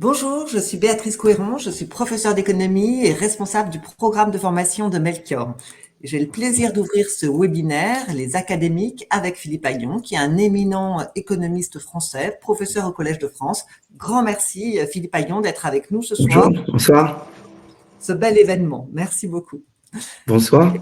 Bonjour, je suis Béatrice Couéron, je suis professeure d'économie et responsable du programme de formation de Melchior. J'ai le plaisir d'ouvrir ce webinaire, Les académiques, avec Philippe Aghion, qui est un éminent économiste français, professeur au Collège de France. Grand merci, Philippe Aghion, d'être avec nous ce soir. Bonjour, bonsoir. Ce bel événement. Merci beaucoup. Bonsoir.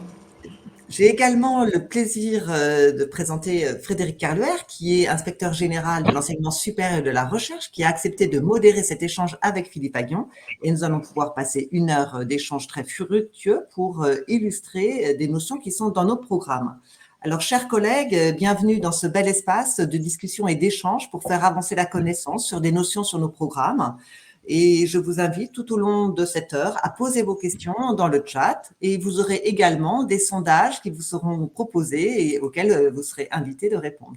J'ai également le plaisir de présenter Frédéric Carluer, qui est inspecteur général de l'enseignement supérieur et de la recherche, qui a accepté de modérer cet échange avec Philippe Aghion. Et nous allons pouvoir passer une heure d'échange très fructueux pour illustrer des notions qui sont dans nos programmes. Alors, chers collègues, bienvenue dans ce bel espace de discussion et d'échange pour faire avancer la connaissance sur des notions sur nos programmes. Et je vous invite tout au long de cette heure à poser vos questions dans le chat et vous aurez également des sondages qui vous seront proposés et auxquels vous serez invités de répondre.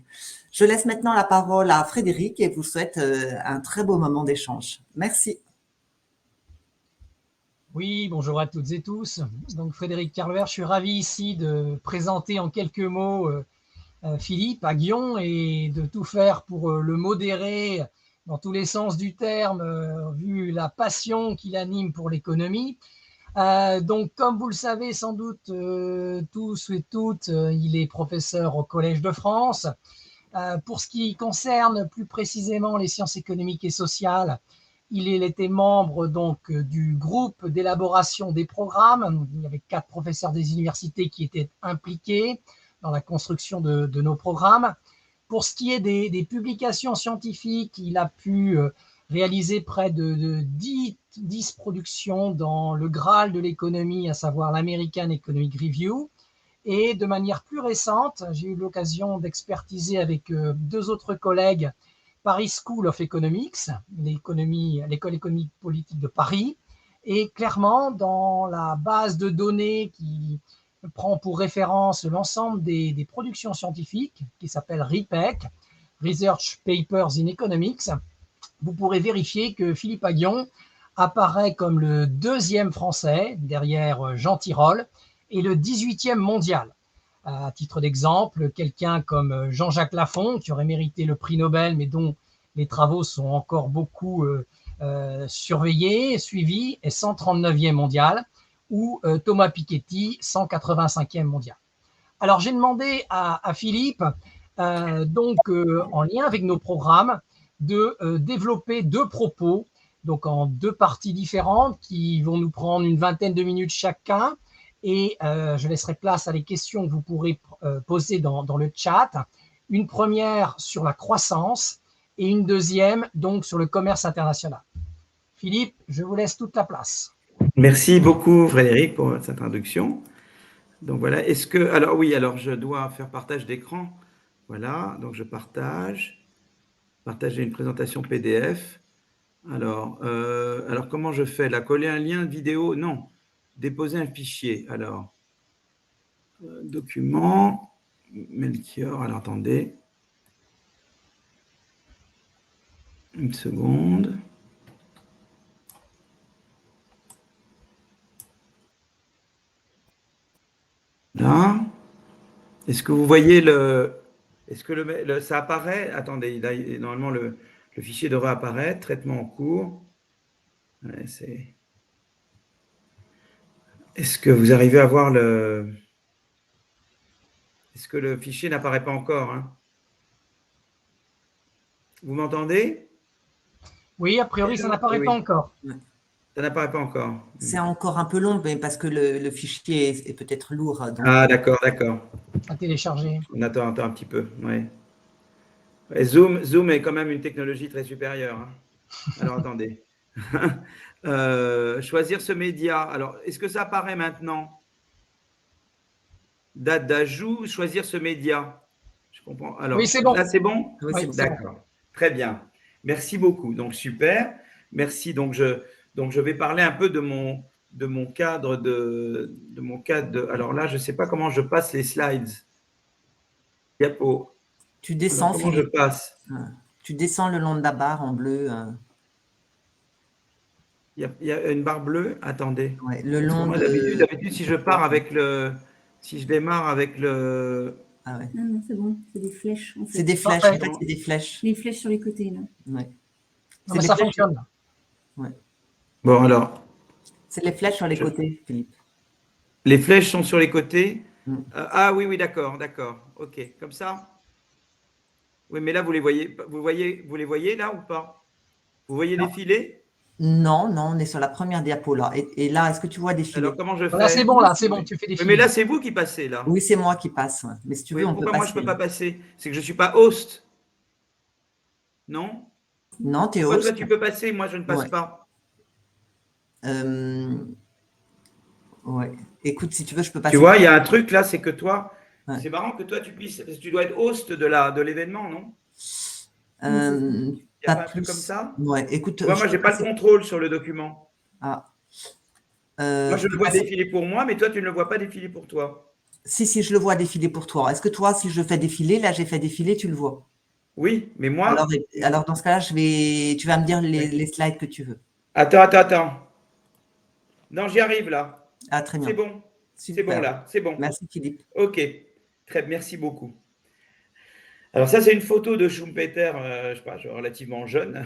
Je laisse maintenant la parole à Frédéric et vous souhaite un très beau moment d'échange. Merci. Oui, bonjour à toutes et tous. Donc Frédéric Carluer, je suis ravi ici de présenter en quelques mots Philippe Aghion et de tout faire pour le modérer dans tous les sens du terme, vu la passion qu'il anime pour l'économie. Donc, comme vous le savez sans doute tous et toutes, il est professeur au Collège de France. Pour ce qui concerne plus précisément les sciences économiques et sociales, il était membre donc du groupe d'élaboration des programmes. Il y avait 4 professeurs des universités qui étaient impliqués dans la construction de nos programmes. Pour ce qui est des publications scientifiques, il a pu réaliser près de 10 productions dans le Graal de l'économie, à savoir l'American Economic Review. Et de manière plus récente, j'ai eu l'occasion d'expertiser avec 2 autres collègues Paris School of Economics, l'école économique politique de Paris. Et clairement, dans la base de données qui prend pour référence l'ensemble des productions scientifiques, qui s'appelle RIPEC, Research Papers in Economics, vous pourrez vérifier que Philippe Aghion apparaît comme le 2e français, derrière Jean Tirole, et le 18e mondial. À titre d'exemple, quelqu'un comme Jean-Jacques Lafon, qui aurait mérité le prix Nobel, mais dont les travaux sont encore beaucoup surveillés, suivis, est 139e mondial, ou Thomas Piketty, 185e mondial. Alors, j'ai demandé à Philippe, en lien avec nos programmes, de développer 2 propos, donc en 2 parties différentes, qui vont nous prendre une vingtaine de minutes chacun, et je laisserai place à les questions que vous pourrez poser dans le chat. Une première sur la croissance et une deuxième donc sur le commerce international. Philippe, je vous laisse toute la place. Merci beaucoup Frédéric pour cette introduction. Donc voilà, alors je dois faire partage d'écran. Voilà, donc je partager une présentation PDF. Alors comment je fais? Là, coller un lien vidéo? Non. Déposer un fichier. Alors, document, Melchior, alors attendez. Une seconde. Là. Est-ce que vous voyez est-ce que ça apparaît? Attendez, normalement le fichier devrait apparaître. Traitement en cours. Ouais, est-ce que vous arrivez à voir est-ce que le fichier n'apparaît pas encore, hein? Vous m'entendez? Oui, a priori, ça n'apparaît pas encore. Ça n'apparaît pas encore. C'est encore un peu long, mais parce que le fichier est peut-être lourd. Donc... Ah, d'accord. À télécharger. On attend un petit peu, oui. Zoom est quand même une technologie très supérieure, hein. Alors, attendez. Choisir ce média. Alors, est-ce que ça apparaît maintenant? Date d'ajout, choisir ce média. Je comprends. Alors, oui, c'est bon. Là, c'est bon? Oui, d'accord. Bon. Très bien. Merci beaucoup. Donc, super. Merci. Donc, je vais parler un peu de mon cadre alors là, je ne sais pas comment je passe les slides. Diapo. Tu descends, alors, comment Philippe. je passe? Tu descends le long de la barre en bleu. Il y a une barre bleue. Attendez. Ouais, le long moi, d'habitude, si je pars avec si je démarre avec le. Ah ouais. Non, c'est bon, c'est des flèches. En fait. C'est des flèches, en fait, c'est des flèches. Les flèches sur les côtés, là. Ouais. Ça fonctionne. Ouais. Bon, alors, C'est les flèches sur les côtés, Philippe. les flèches sont sur les côtés. Mm. Ah oui, oui, d'accord, d'accord. OK, comme ça? Oui, mais là, vous les voyez là ou pas? Vous voyez Non. défiler? Non, non, on est sur la première diapo là. Et là, est-ce que tu vois Alors, défiler? comment je Voilà, c'est fais? bon, là, c'est bon, tu fais Oui, mais défiler. là, c'est vous qui passez, là. Oui, c'est moi qui passe. Ouais. Mais si tu Oui, veux, on peut pourquoi moi, je ne passer. peux pas passer? C'est que je ne suis pas host, non? Non, t'es Pourquoi toi, host. tu peux passer, moi, je ne passe Ouais. pas? Ouais. Écoute, si tu veux, je peux Tu passer. vois, il y a un truc là, c'est que toi, Ouais. c'est marrant que toi, tu dois être host de l'événement, non? Il n'y a Pas pas un truc comme plus. ça? Ouais. Écoute, Tu vois, je moi, je peux n'ai pas le passer. contrôle sur le document. Ah, Moi, je je le peux vois passer. défiler pour moi, mais toi, tu ne le vois pas défiler pour toi. Si, je le vois défiler pour toi. Est-ce que toi, si je fais défiler, là, j'ai fait défiler, tu le vois? Oui, mais Alors, moi, alors dans ce cas-là, tu vas me dire oui. les slides que tu veux. Attends. Non, j'y arrive là. Ah, très C'est bien. bon. C'est bon Super. là. C'est bon. Merci, Philippe. OK. Merci beaucoup. Alors ça, c'est une photo de Schumpeter, je ne sais pas, relativement jeune.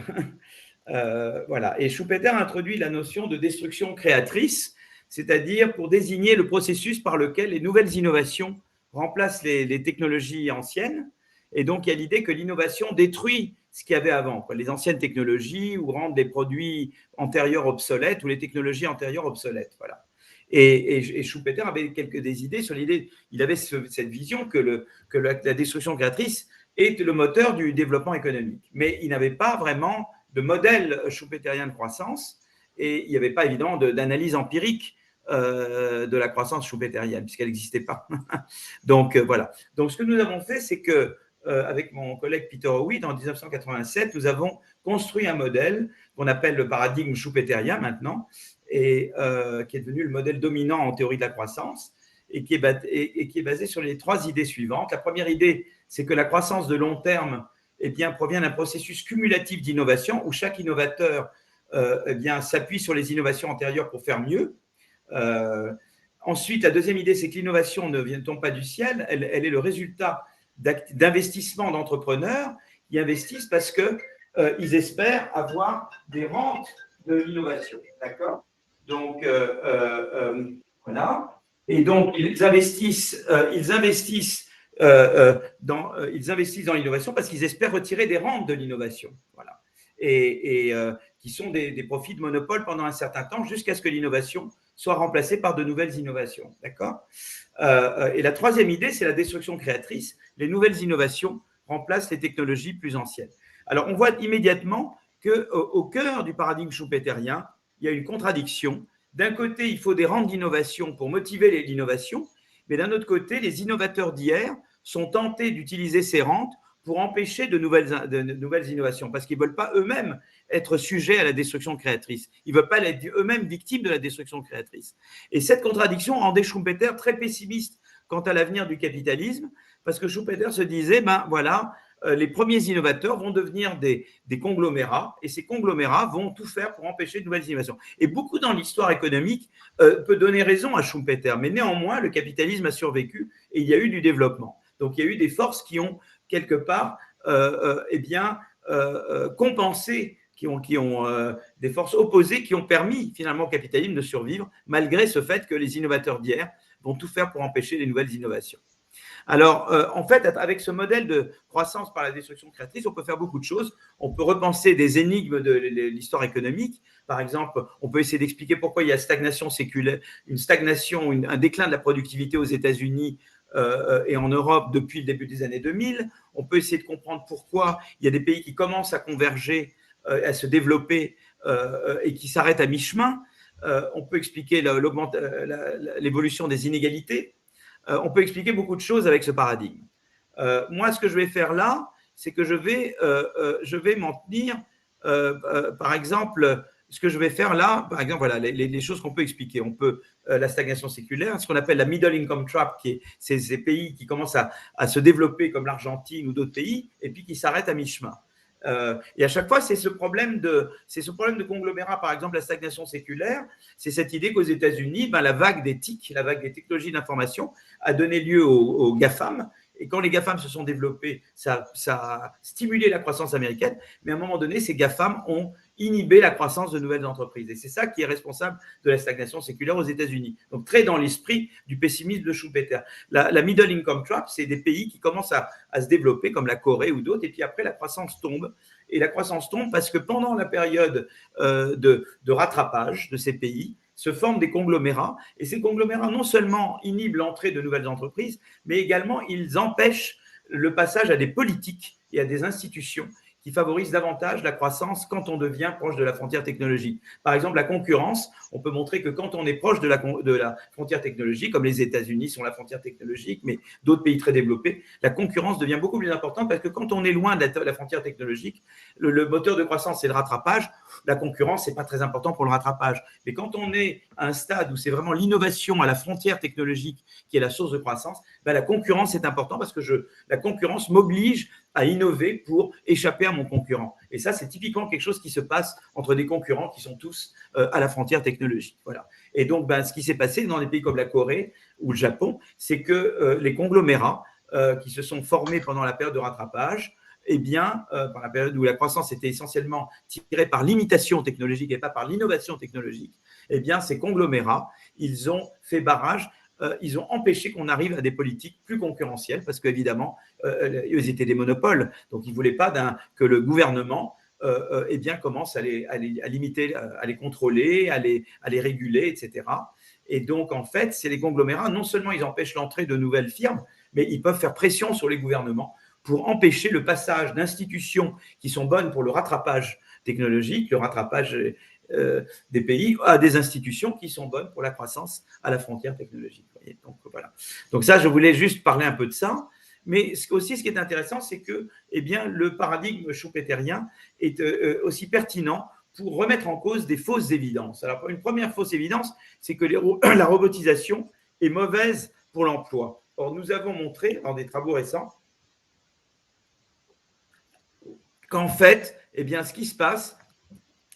Voilà. Et Schumpeter a introduit la notion de destruction créatrice, c'est-à-dire pour désigner le processus par lequel les nouvelles innovations remplacent les technologies anciennes. Et donc, il y a l'idée que l'innovation détruit ce qu'il y avait avant, quoi, les anciennes technologies, ou rendent les produits antérieurs obsolètes, ou les technologies antérieures obsolètes. Voilà. Et Schumpeter avait des idées sur l'idée, il avait cette vision que la destruction créatrice est le moteur du développement économique. Mais il n'avait pas vraiment de modèle schumpeterien de croissance et il n'y avait pas évidemment d'analyse empirique de la croissance schumpeterienne puisqu'elle n'existait pas. Donc voilà. Donc ce que nous avons fait, c'est que avec mon collègue Peter Howitt en 1987, nous avons construit un modèle qu'on appelle le paradigme schumpeterien maintenant et qui est devenu le modèle dominant en théorie de la croissance et qui est basé sur les 3 idées suivantes. La première idée, c'est que la croissance de long terme provient d'un processus cumulatif d'innovation où chaque innovateur s'appuie sur les innovations antérieures pour faire mieux. Ensuite, la deuxième idée, c'est que l'innovation ne tombe pas du ciel, elle est le résultat d'investissements d'entrepreneurs qui investissent parce qu'ils espèrent avoir des rentes de l'innovation. D'accord? Donc, voilà. Et donc, ils investissent dans l'innovation parce qu'ils espèrent retirer des rentes de l'innovation. Voilà. Et qui sont des profits de monopole pendant un certain temps jusqu'à ce que l'innovation soit remplacée par de nouvelles innovations. D'accord ? Et la troisième idée, c'est la destruction créatrice. Les nouvelles innovations remplacent les technologies plus anciennes. Alors, on voit immédiatement qu'au cœur du paradigme schumpeterien, il y a une contradiction. D'un côté, il faut des rentes d'innovation pour motiver l'innovation, mais d'un autre côté, les innovateurs d'hier sont tentés d'utiliser ces rentes pour empêcher de nouvelles innovations, parce qu'ils ne veulent pas eux-mêmes être sujets à la destruction créatrice. Ils ne veulent pas être eux-mêmes victimes de la destruction créatrice. Et cette contradiction rendait Schumpeter très pessimiste quant à l'avenir du capitalisme, parce que Schumpeter se disait, les premiers innovateurs vont devenir des conglomérats, et ces conglomérats vont tout faire pour empêcher de nouvelles innovations. Et beaucoup dans l'histoire économique peut donner raison à Schumpeter, mais néanmoins, le capitalisme a survécu et il y a eu du développement. Donc, il y a eu des forces qui ont, quelque part, compensé, qui ont des forces opposées qui ont permis finalement au capitalisme de survivre, malgré ce fait que les innovateurs d'hier vont tout faire pour empêcher les nouvelles innovations. Alors, en fait, avec ce modèle de croissance par la destruction créatrice, on peut faire beaucoup de choses. On peut repenser des énigmes de l'histoire économique. Par exemple, on peut essayer d'expliquer pourquoi il y a stagnation séculaire, un déclin de la productivité aux États-Unis et en Europe depuis le début des années 2000. On peut essayer de comprendre pourquoi il y a des pays qui commencent à converger, à se développer et qui s'arrêtent à mi-chemin. On peut expliquer l'évolution des inégalités. On peut expliquer beaucoup de choses avec ce paradigme. Moi, ce que je vais faire là, c'est que je vais m'en tenir, par exemple, ce que je vais faire là, par exemple, voilà, les choses qu'on peut expliquer. On peut la stagnation séculaire, ce qu'on appelle la middle income trap, c'est ces pays qui commencent à se développer comme l'Argentine ou d'autres pays, et puis qui s'arrêtent à mi-chemin. Et à chaque fois, c'est ce problème de conglomérat. Par exemple, la stagnation séculaire, c'est cette idée qu'aux États-Unis, la vague des TIC, la vague des technologies d'information, a donné lieu aux GAFAM, Et quand les GAFAM se sont développés, ça a stimulé la croissance américaine, mais à un moment donné, ces GAFAM ont inhibé la croissance de nouvelles entreprises. Et c'est ça qui est responsable de la stagnation séculaire aux États-Unis. Donc, très dans l'esprit du pessimisme de Schumpeter. La middle income trap, c'est des pays qui commencent à se développer, comme la Corée ou d'autres, et puis après, la croissance tombe. Et la croissance tombe parce que pendant la période de rattrapage de ces pays, se forment des conglomérats. Et ces conglomérats, non seulement inhibent l'entrée de nouvelles entreprises, mais également ils empêchent le passage à des politiques et à des institutions qui favorisent davantage la croissance quand on devient proche de la frontière technologique. Par exemple, la concurrence, on peut montrer que quand on est proche de la frontière technologique, comme les États-Unis sont la frontière technologique, mais d'autres pays très développés, la concurrence devient beaucoup plus importante parce que quand on est loin de la frontière technologique, le moteur de croissance, c'est le rattrapage. La concurrence, ce n'est pas très important pour le rattrapage. Mais quand on est à un stade où c'est vraiment l'innovation à la frontière technologique qui est la source de croissance, ben la concurrence est importante parce que la concurrence m'oblige à innover pour échapper à mon concurrent. Et ça, c'est typiquement quelque chose qui se passe entre des concurrents qui sont tous à la frontière technologique. Voilà. Et donc, ce qui s'est passé dans des pays comme la Corée ou le Japon, c'est que les conglomérats qui se sont formés pendant la période de rattrapage, eh bien, par la période où la croissance était essentiellement tirée par l'imitation technologique et pas par l'innovation technologique, eh bien, ces conglomérats, ils ont fait barrage. Ils ont empêché qu'on arrive à des politiques plus concurrentielles parce qu'évidemment, ils étaient des monopoles. Donc, ils ne voulaient pas que le gouvernement eh bien, commence à limiter, à les contrôler, à les réguler, etc. Et donc, en fait, c'est les conglomérats. Non seulement ils empêchent l'entrée de nouvelles firmes, mais ils peuvent faire pression sur les gouvernements pour empêcher le passage d'institutions qui sont bonnes pour le rattrapage technologique, le rattrapage des pays à des institutions qui sont bonnes pour la croissance à la frontière technologique. Donc, voilà. Donc ça, je voulais juste parler un peu de ça. Mais aussi, ce qui est intéressant, c'est que eh bien, le paradigme schumpeterien est aussi pertinent pour remettre en cause des fausses évidences. Alors, une première fausse évidence, c'est que la robotisation est mauvaise pour l'emploi. Or, nous avons montré dans des travaux récents qu'en fait, eh bien, ce qui se passe,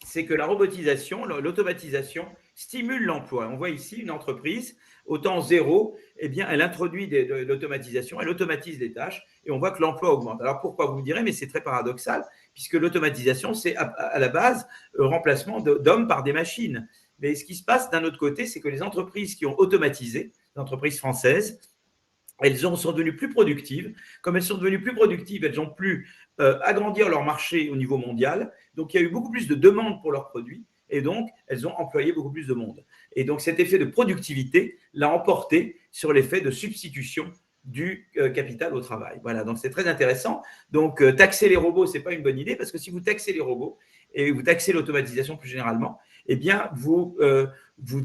c'est que la robotisation, l'automatisation stimule l'emploi. On voit ici une entreprise au temps zéro, eh bien, elle introduit de l'automatisation, elle automatise des tâches et on voit que l'emploi augmente. Alors pourquoi, vous me direz, mais c'est très paradoxal, puisque l'automatisation, c'est à la base le remplacement d'hommes par des machines. Mais ce qui se passe d'un autre côté, c'est que les entreprises qui ont automatisé, les entreprises françaises, elles sont devenues plus productives. Comme elles sont devenues plus productives, elles ont pu agrandir leur marché au niveau mondial. Donc, il y a eu beaucoup plus de demandes pour leurs produits et donc, elles ont employé beaucoup plus de monde. Et donc, cet effet de productivité l'a emporté sur l'effet de substitution du capital au travail. Voilà, donc c'est très intéressant. Donc, taxer les robots, ce n'est pas une bonne idée parce que si vous taxez les robots et vous taxez l'automatisation plus généralement, eh bien, vous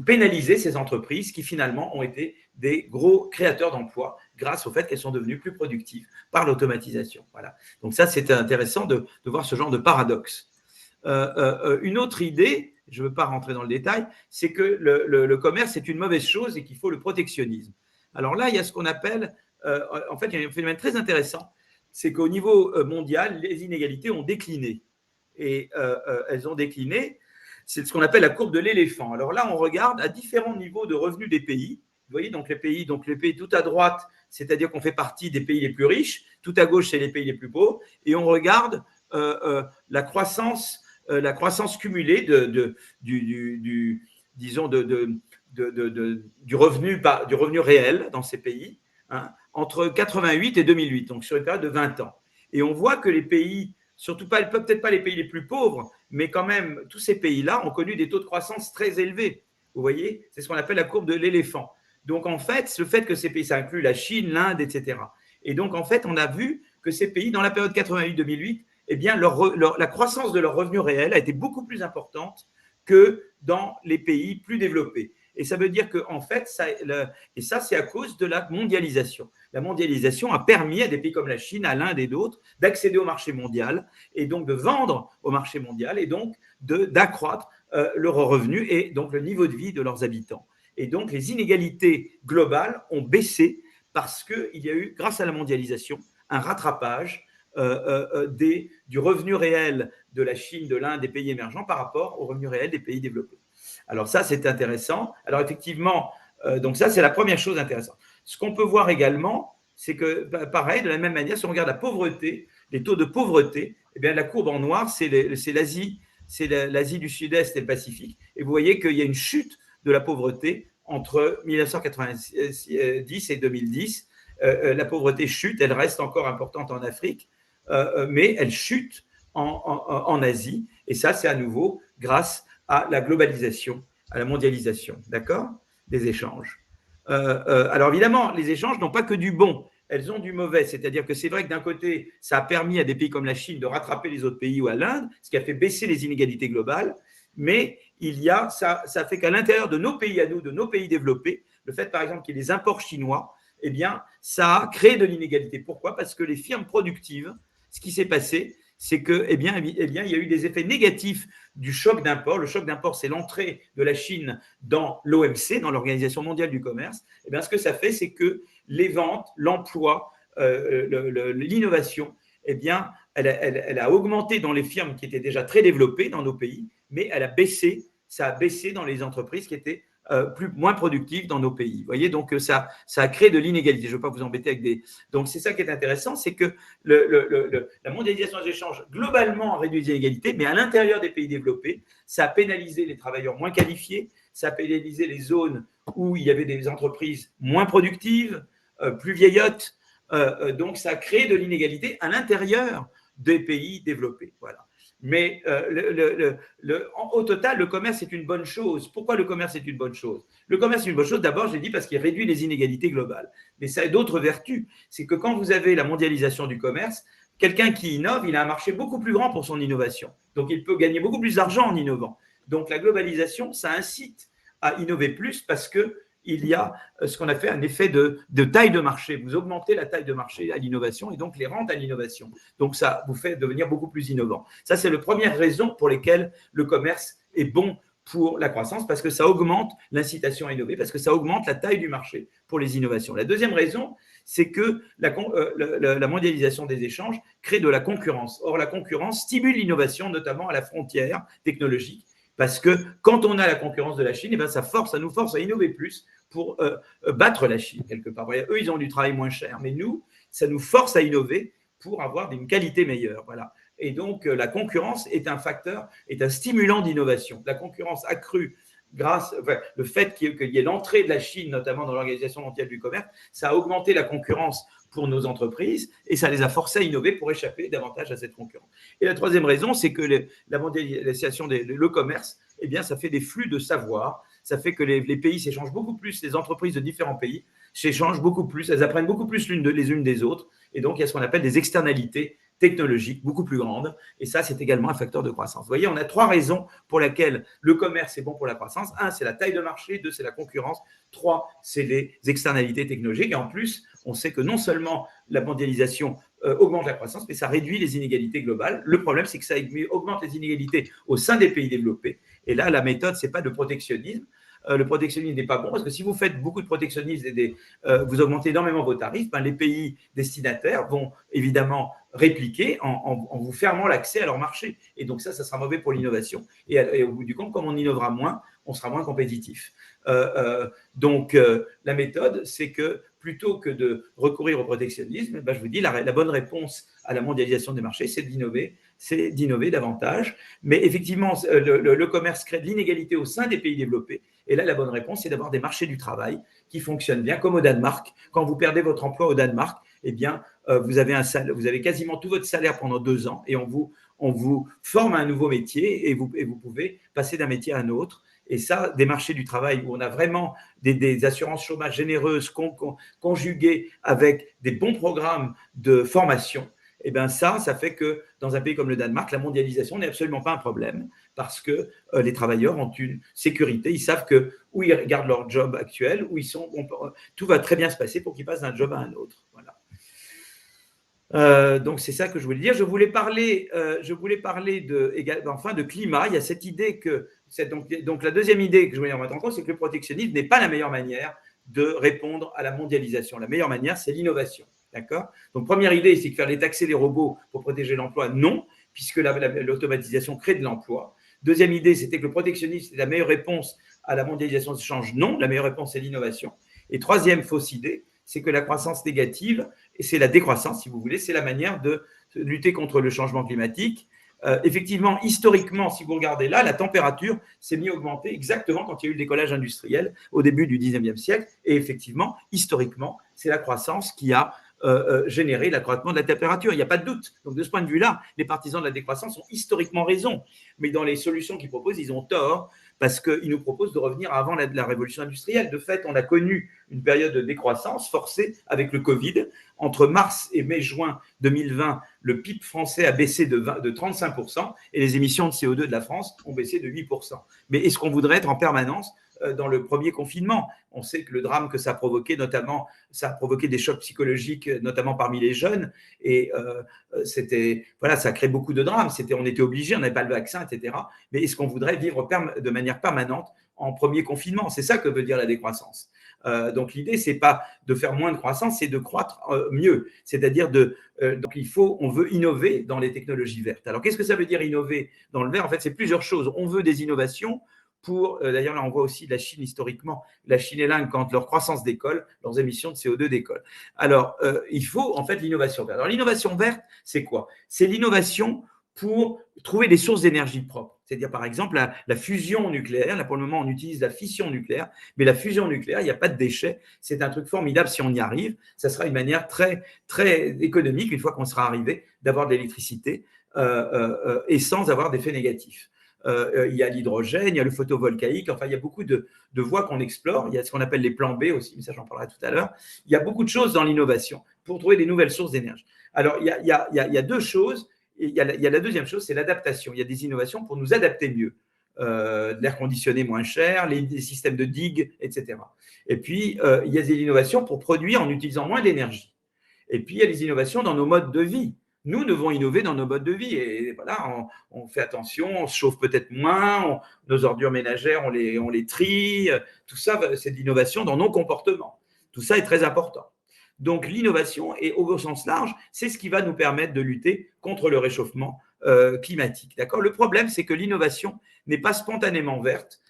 pénalisez ces entreprises qui finalement ont été des gros créateurs d'emplois grâce au fait qu'elles sont devenues plus productives par l'automatisation. Voilà. Donc ça, c'est intéressant de voir ce genre de paradoxe. Une autre idée, je ne veux pas rentrer dans le détail, c'est que le commerce est une mauvaise chose et qu'il faut le protectionnisme. Alors là, il y a ce qu'on appelle, en fait, il y a un phénomène très intéressant, c'est qu'au niveau mondial, les inégalités ont décliné. Et elles ont décliné, c'est ce qu'on appelle la courbe de l'éléphant. Alors là, on regarde à différents niveaux de revenus des pays. Vous voyez, donc les pays tout à droite, c'est-à-dire qu'on fait partie des pays les plus riches, tout à gauche, c'est les pays les plus pauvres, et on regarde la croissance cumulée du revenu réel dans ces pays, hein, entre 88 et 2008, donc sur une période de 20 ans. Et on voit que les pays, surtout peut-être pas les pays les plus pauvres, mais quand même, tous ces pays-là ont connu des taux de croissance très élevés. Vous voyez, c'est ce qu'on appelle la courbe de l'éléphant. Donc, en fait, le fait que ces pays, ça inclut la Chine, l'Inde, etc. Et donc, en fait, on a vu que ces pays, dans la période 88-2008, eh bien, la croissance de leur revenu réel a été beaucoup plus importante que dans les pays plus développés. Et ça veut dire qu'en fait, ça, c'est à cause de la mondialisation. La mondialisation a permis à des pays comme la Chine, à l'Inde et d'autres d'accéder au marché mondial et donc de vendre au marché mondial et donc d'accroître leurs revenus et donc le niveau de vie de leurs habitants. Et donc, les inégalités globales ont baissé parce qu'il y a eu, grâce à la mondialisation, un rattrapage du revenu réel de la Chine, de l'Inde, des pays émergents par rapport au revenu réel des pays développés. Alors ça, c'est intéressant. Alors effectivement, donc ça, c'est la première chose intéressante. Ce qu'on peut voir également, c'est que, pareil, de la même manière, si on regarde la pauvreté, les taux de pauvreté, eh bien, la courbe en noir, c'est l'Asie, c'est l'Asie du Sud-Est et le Pacifique. Et vous voyez qu'il y a une chute de la pauvreté entre 1990 et 2010. La pauvreté chute, elle reste encore importante en Afrique, mais elle chute en Asie. Et ça, c'est à nouveau grâce à la globalisation, à la mondialisation, d'accord, des échanges. Alors évidemment, les échanges n'ont pas que du bon, elles ont du mauvais. C'est-à-dire que c'est vrai que d'un côté, ça a permis à des pays comme la Chine de rattraper les autres pays ou à l'Inde, ce qui a fait baisser les inégalités globales. Mais ça fait qu'à l'intérieur de nos pays à nous, de nos pays développés, le fait par exemple qu'il y ait des imports chinois, eh bien, ça a créé de l'inégalité. Pourquoi? Parce que les firmes productives, ce qui s'est passé, c'est que, il y a eu des effets négatifs du choc d'import. Le choc d'import, c'est l'entrée de la Chine dans l'OMC, dans l'Organisation mondiale du commerce. Eh bien, ce que ça fait, c'est que les ventes, l'emploi, l'innovation, eh bien, elle a augmenté dans les firmes qui étaient déjà très développées dans nos pays, mais ça a baissé dans les entreprises qui étaient moins productives dans nos pays. Vous voyez, donc ça a créé de l'inégalité. Je ne veux pas vous embêter avec des… Donc, c'est ça qui est intéressant, c'est que la mondialisation des échanges, globalement, a réduit les inégalités, mais à l'intérieur des pays développés, ça a pénalisé les travailleurs moins qualifiés, ça a pénalisé les zones où il y avait des entreprises moins productives, plus vieillottes. Donc, ça a créé de l'inégalité à l'intérieur des pays développés. Voilà. Mais au total, le commerce est une bonne chose. Pourquoi le commerce est une bonne chose? Le commerce est une bonne chose, d'abord, j'ai dit, parce qu'il réduit les inégalités globales. Mais ça a d'autres vertus. C'est que quand vous avez la mondialisation du commerce, quelqu'un qui innove, il a un marché beaucoup plus grand pour son innovation. Donc, il peut gagner beaucoup plus d'argent en innovant. Donc, la globalisation, ça incite à innover plus parce que il y a ce qu'on a fait un effet de taille de marché. Vous augmentez la taille de marché à l'innovation et donc les rentes à l'innovation. Donc, ça vous fait devenir beaucoup plus innovant. Ça, c'est la première raison pour laquelle le commerce est bon pour la croissance, parce que ça augmente l'incitation à innover, parce que ça augmente la taille du marché pour les innovations. La deuxième raison, c'est que la mondialisation des échanges crée de la concurrence. Or, la concurrence stimule l'innovation, notamment à la frontière technologique. Parce que quand on a la concurrence de la Chine, eh bien, ça nous force à innover plus pour battre la Chine, quelque part. Voyez, eux, ils ont du travail moins cher, mais nous, ça nous force à innover pour avoir une qualité meilleure. Voilà. Et donc, la concurrence est un facteur, est un stimulant d'innovation. La concurrence accrue le fait qu'il y ait l'entrée de la Chine, notamment dans l'Organisation mondiale du commerce, ça a augmenté la concurrence pour nos entreprises et ça les a forcés à innover pour échapper davantage à cette concurrence. Et la troisième raison, c'est que la mondialisation le commerce, eh bien, ça fait des flux de savoir, ça fait que les pays s'échangent beaucoup plus, les entreprises de différents pays s'échangent beaucoup plus, elles apprennent beaucoup plus les unes des autres, et donc il y a ce qu'on appelle des externalités technologiques beaucoup plus grandes, et ça, c'est également un facteur de croissance. Vous voyez, on a trois raisons pour lesquelles le commerce est bon pour la croissance. 1, c'est la taille de marché. 2, c'est la concurrence. 3, c'est les externalités technologiques. Et en plus, on sait que non seulement la mondialisation augmente la croissance, mais ça réduit les inégalités globales. Le problème, c'est que ça augmente les inégalités au sein des pays développés. Et là, la méthode, ce n'est pas de protectionnisme. Le protectionnisme n'est pas bon parce que si vous faites beaucoup de protectionnisme et vous augmentez énormément vos tarifs, les pays destinataires vont évidemment répliquer en vous fermant l'accès à leur marché. Et donc ça sera mauvais pour l'innovation. Et au bout du compte, comme on innovera moins, on sera moins compétitif. Donc la méthode, c'est que plutôt que de recourir au protectionnisme, je vous dis, la bonne réponse à la mondialisation des marchés, c'est d'innover davantage. Mais effectivement, le commerce crée de l'inégalité au sein des pays développés. Et là, la bonne réponse, c'est d'avoir des marchés du travail qui fonctionnent bien, comme au Danemark. Quand vous perdez votre emploi au Danemark, eh bien, vous avez quasiment tout votre salaire pendant 2 ans et on vous forme à un nouveau métier et vous pouvez passer d'un métier à un autre. Et ça, des marchés du travail où on a vraiment des assurances chômage généreuses conjuguées avec des bons programmes de formation, et bien ça fait que dans un pays comme le Danemark, la mondialisation n'est absolument pas un problème parce que les travailleurs ont une sécurité. Ils savent que où ils gardent leur job actuel, où ils sont, tout va très bien se passer pour qu'ils passent d'un job à un autre. Voilà. Donc c'est ça que je voulais dire. Je voulais parler de climat. Il y a cette idée que donc la deuxième idée que je voulais remettre en compte, c'est que le protectionnisme n'est pas la meilleure manière de répondre à la mondialisation. La meilleure manière, c'est l'innovation. D'accord ? Donc première idée, c'est que faire détaxer les robots pour protéger l'emploi, non, puisque l'automatisation crée de l'emploi. Deuxième idée, c'était que le protectionnisme est la meilleure réponse à la mondialisation des échanges, non. La meilleure réponse, c'est l'innovation. Et troisième fausse idée, c'est que la croissance négative, et c'est la décroissance, si vous voulez, c'est la manière de lutter contre le changement climatique. Effectivement, historiquement, si vous regardez là, la température s'est mise à augmenter exactement quand il y a eu le décollage industriel au début du 19e siècle. Et effectivement, historiquement, c'est la croissance qui a générer l'accroissement de la température. Il n'y a pas de doute. Donc, de ce point de vue-là, les partisans de la décroissance ont historiquement raison. Mais dans les solutions qu'ils proposent, ils ont tort parce qu'ils nous proposent de revenir avant la révolution industrielle. De fait, on a connu une période de décroissance forcée avec le Covid. Entre mars et mai-juin 2020, le PIB français a baissé de 35% et les émissions de CO2 de la France ont baissé de 8%. Mais est-ce qu'on voudrait être en permanence dans le premier confinement? On sait que le drame que ça a provoqué, notamment, ça a provoqué des chocs psychologiques, notamment parmi les jeunes. Et voilà, ça a créé beaucoup de drames. On était obligés, on n'avait pas le vaccin, etc. Mais est-ce qu'on voudrait vivre de manière permanente en premier confinement? C'est ça que veut dire la décroissance. Donc l'idée, c'est pas de faire moins de croissance, c'est de croître mieux. C'est-à-dire donc on veut innover dans les technologies vertes. Alors qu'est-ce que ça veut dire innover dans le vert? En fait, c'est plusieurs choses. On veut des innovations d'ailleurs, là, on voit aussi la Chine historiquement, la Chine et l'Inde, quand leur croissance décolle, leurs émissions de CO2 décollent. Alors, il faut en fait l'innovation verte. Alors, l'innovation verte, c'est quoi? C'est l'innovation pour trouver des sources d'énergie propres. C'est-à-dire, par exemple, la fusion nucléaire. Là, pour le moment, on utilise la fission nucléaire, mais la fusion nucléaire, il n'y a pas de déchets. C'est un truc formidable si on y arrive. Ça sera une manière très, très économique, une fois qu'on sera arrivé, d'avoir de l'électricité et sans avoir d'effets négatifs. Il y a l'hydrogène, il y a le photovoltaïque, enfin, il y a beaucoup de voies qu'on explore. Il y a ce qu'on appelle les plans B aussi, mais ça, j'en parlerai tout à l'heure. Il y a beaucoup de choses dans l'innovation pour trouver des nouvelles sources d'énergie. Alors, il y a deux choses. Il y a la deuxième chose, c'est l'adaptation. Il y a des innovations pour nous adapter mieux. De l'air conditionné moins cher, des systèmes de digues, etc. Et puis, il y a des innovations pour produire en utilisant moins d'énergie. Et puis, il y a les innovations dans nos modes de vie. Nous devons innover dans nos modes de vie. Et voilà, on fait attention, on se chauffe peut-être moins, nos ordures ménagères, on les trie. Tout ça, c'est de l'innovation dans nos comportements. Tout ça est très important. Donc, l'innovation, et au sens large, c'est ce qui va nous permettre de lutter contre le réchauffement climatique. D'accord ? Le problème, c'est que l'innovation n'est pas spontanément verte.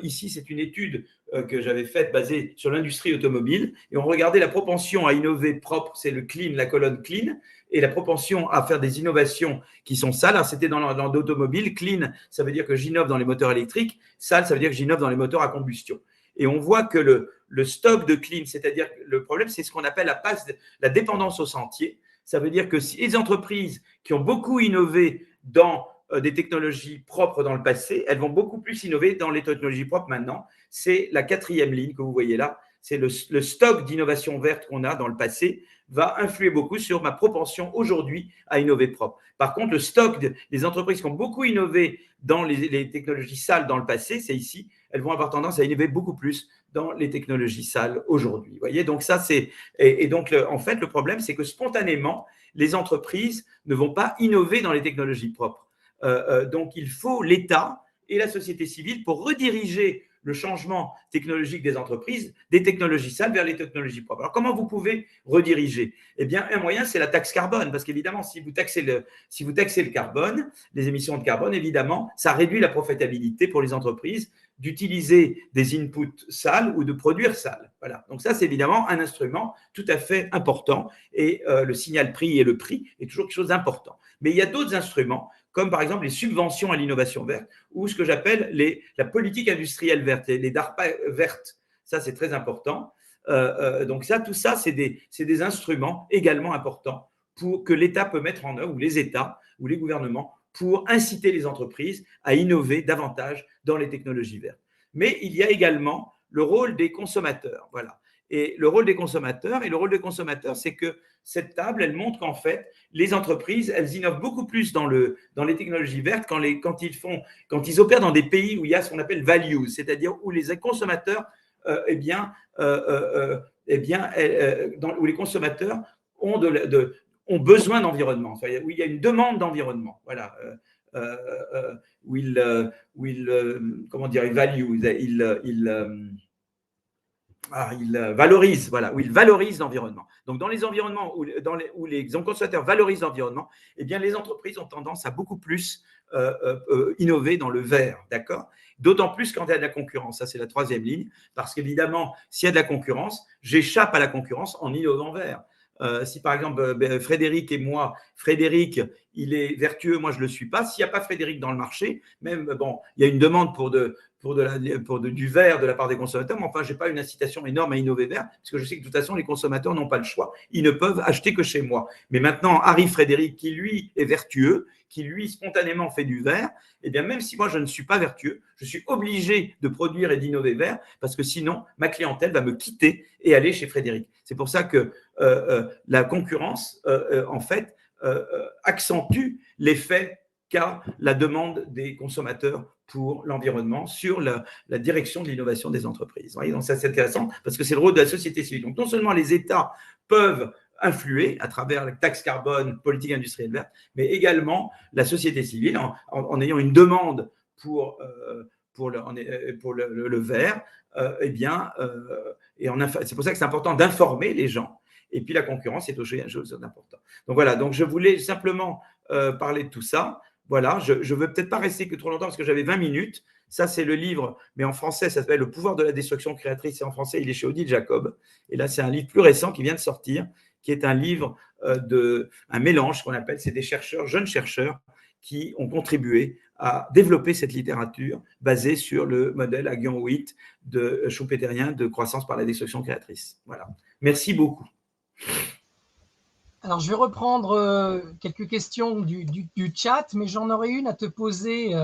Ici, c'est une étude que j'avais faite basée sur l'industrie automobile et on regardait la propension à innover propre, c'est le clean, la colonne clean, et la propension à faire des innovations qui sont sales. Alors, c'était dans l'automobile. Clean, ça veut dire que j'innove dans les moteurs électriques. Sale, ça veut dire que j'innove dans les moteurs à combustion. Et on voit que le stock de clean, c'est-à-dire le problème, c'est ce qu'on appelle la dépendance au sentier. Ça veut dire que si les entreprises qui ont beaucoup innové dans des technologies propres dans le passé, elles vont beaucoup plus innover dans les technologies propres maintenant. C'est la quatrième ligne que vous voyez là. C'est le stock d'innovation verte qu'on a dans le passé va influer beaucoup sur ma propension aujourd'hui à innover propre. Par contre, le stock des entreprises qui ont beaucoup innové dans les technologies sales dans le passé, c'est ici, elles vont avoir tendance à innover beaucoup plus dans les technologies sales aujourd'hui. Vous voyez, donc ça, c'est… Et donc, en fait, le problème, c'est que spontanément, les entreprises ne vont pas innover dans les technologies propres. Donc, il faut l'État et la société civile pour rediriger le changement technologique des entreprises, des technologies sales vers les technologies propres. Alors, comment vous pouvez rediriger? Eh bien, un moyen, c'est la taxe carbone, parce qu'évidemment, si vous taxez le carbone, les émissions de carbone, évidemment, ça réduit la profitabilité pour les entreprises d'utiliser des inputs sales ou de produire sales. Voilà. Donc ça, c'est évidemment un instrument tout à fait important et le signal prix et le prix est toujours quelque chose d'important. Mais il y a d'autres instruments comme par exemple les subventions à l'innovation verte, ou ce que j'appelle la politique industrielle verte, les DARPA vertes. Ça, c'est très important. Donc ça, tout ça, c'est des instruments également importants que l'État peut mettre en œuvre, ou les États, ou les gouvernements, pour inciter les entreprises à innover davantage dans les technologies vertes. Mais il y a également le rôle des consommateurs. Voilà. Et le rôle des consommateurs, c'est que cette table, elle montre qu'en fait, les entreprises, elles innovent beaucoup plus dans les technologies vertes quand ils opèrent dans des pays où il y a ce qu'on appelle values, c'est-à-dire où les consommateurs, où les consommateurs ont besoin d'environnement, où il y a une demande d'environnement. Voilà. Comment dire, values, il valorise, voilà, où il valorise l'environnement. Donc, dans les environnements où les consommateurs valorisent l'environnement, eh bien, les entreprises ont tendance à beaucoup plus innover dans le vert, d'accord? D'autant plus quand il y a de la concurrence. Ça, c'est la troisième ligne, parce qu'évidemment, s'il y a de la concurrence, j'échappe à la concurrence en innovant vert. Si par exemple Frédéric et moi, Frédéric, il est vertueux, moi je ne le suis pas. S'il n'y a pas Frédéric dans le marché, même bon, il y a une demande pour du vert de la part des consommateurs, mais enfin, je n'ai pas une incitation énorme à innover vert, parce que je sais que de toute façon, les consommateurs n'ont pas le choix. Ils ne peuvent acheter que chez moi. Mais maintenant, arrive Frédéric, qui lui est vertueux, qui lui spontanément fait du vert, et bien même si moi je ne suis pas vertueux, je suis obligé de produire et d'innover vert, parce que sinon, ma clientèle va me quitter et aller chez Frédéric. C'est pour ça que la concurrence, en fait, accentue l'effet qu'a la demande des consommateurs pour l'environnement sur la direction de l'innovation des entreprises. Vous voyez, donc ça, c'est intéressant parce que c'est le rôle de la société civile. Donc, non seulement les États peuvent influer à travers la taxe carbone, politique industrielle verte, mais également la société civile en ayant une demande pour le vert, eh bien, c'est pour ça que c'est important d'informer les gens. Et puis la concurrence est aussi une chose d'important. Donc voilà, donc je voulais simplement parler de tout ça. Voilà, je ne veux peut-être pas rester que trop longtemps parce que j'avais 20 minutes. Ça, c'est le livre, mais en français, ça s'appelle Le pouvoir de la destruction créatrice. Et en français, il est chez Odile Jacob. Et là, c'est un livre plus récent qui vient de sortir, qui est un livre un mélange qu'on appelle, c'est des chercheurs, jeunes chercheurs, qui ont contribué à développer cette littérature basée sur le modèle Aghion-Howitt de Schumpeterien de croissance par la destruction créatrice. Voilà. Merci beaucoup. Alors, je vais reprendre quelques questions du chat, mais j'en aurais une à te poser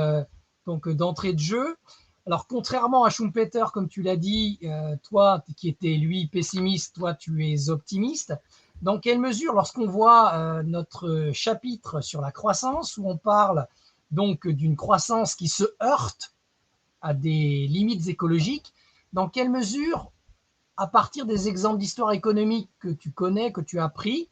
donc d'entrée de jeu. Alors, contrairement à Schumpeter, comme tu l'as dit, toi qui étais lui pessimiste, toi tu es optimiste. Dans quelle mesure, lorsqu'on voit notre chapitre sur la croissance, où on parle donc d'une croissance qui se heurte à des limites écologiques, dans quelle mesure, à partir des exemples d'histoire économique que tu connais, que tu as pris,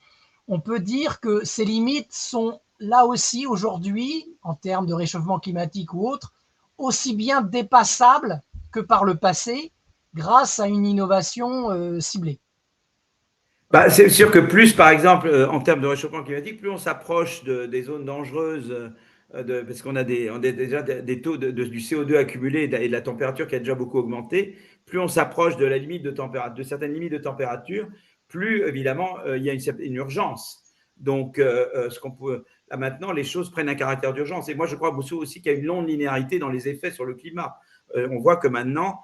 on peut dire que ces limites sont là aussi aujourd'hui, en termes de réchauffement climatique ou autre, aussi bien dépassables que par le passé, grâce à une innovation ciblée? C'est sûr que plus, par exemple, en termes de réchauffement climatique, plus on s'approche des zones dangereuses, parce qu'on a déjà des taux du CO2 accumulé et de la température qui a déjà beaucoup augmenté, plus on s'approche de la limite de certaines limites de température, plus évidemment il y a une urgence. Donc, là maintenant, les choses prennent un caractère d'urgence. Et moi, je crois aussi qu'il y a une longue linéarité dans les effets sur le climat. On voit que maintenant,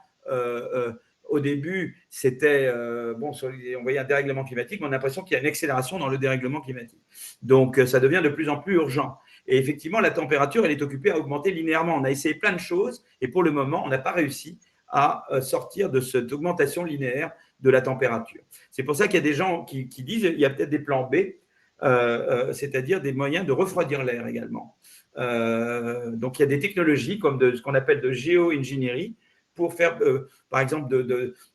au début, c'était on voyait un dérèglement climatique, mais on a l'impression qu'il y a une accélération dans le dérèglement climatique. Donc, ça devient de plus en plus urgent. Et effectivement, la température, elle est occupée à augmenter linéairement. On a essayé plein de choses et pour le moment, on n'a pas réussi à sortir de cette augmentation linéaire de la température. C'est pour ça qu'il y a des gens qui disent qu'il y a peut-être des plans B, c'est-à-dire des moyens de refroidir l'air également. Donc, il y a des technologies comme ce qu'on appelle de géo-ingénierie pour faire, par exemple,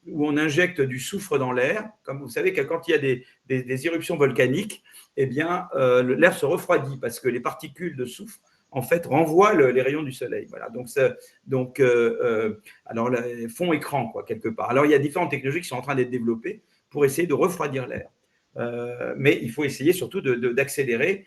où on injecte du soufre dans l'air. Comme vous savez que quand il y a des éruptions volcaniques, eh bien, l'air se refroidit parce que les particules de soufre, en fait, renvoient les rayons du soleil. Voilà. Alors, fond écran, quoi, quelque part. Alors, il y a différentes technologies qui sont en train d'être développées pour essayer de refroidir l'air. Mais il faut essayer surtout d'accélérer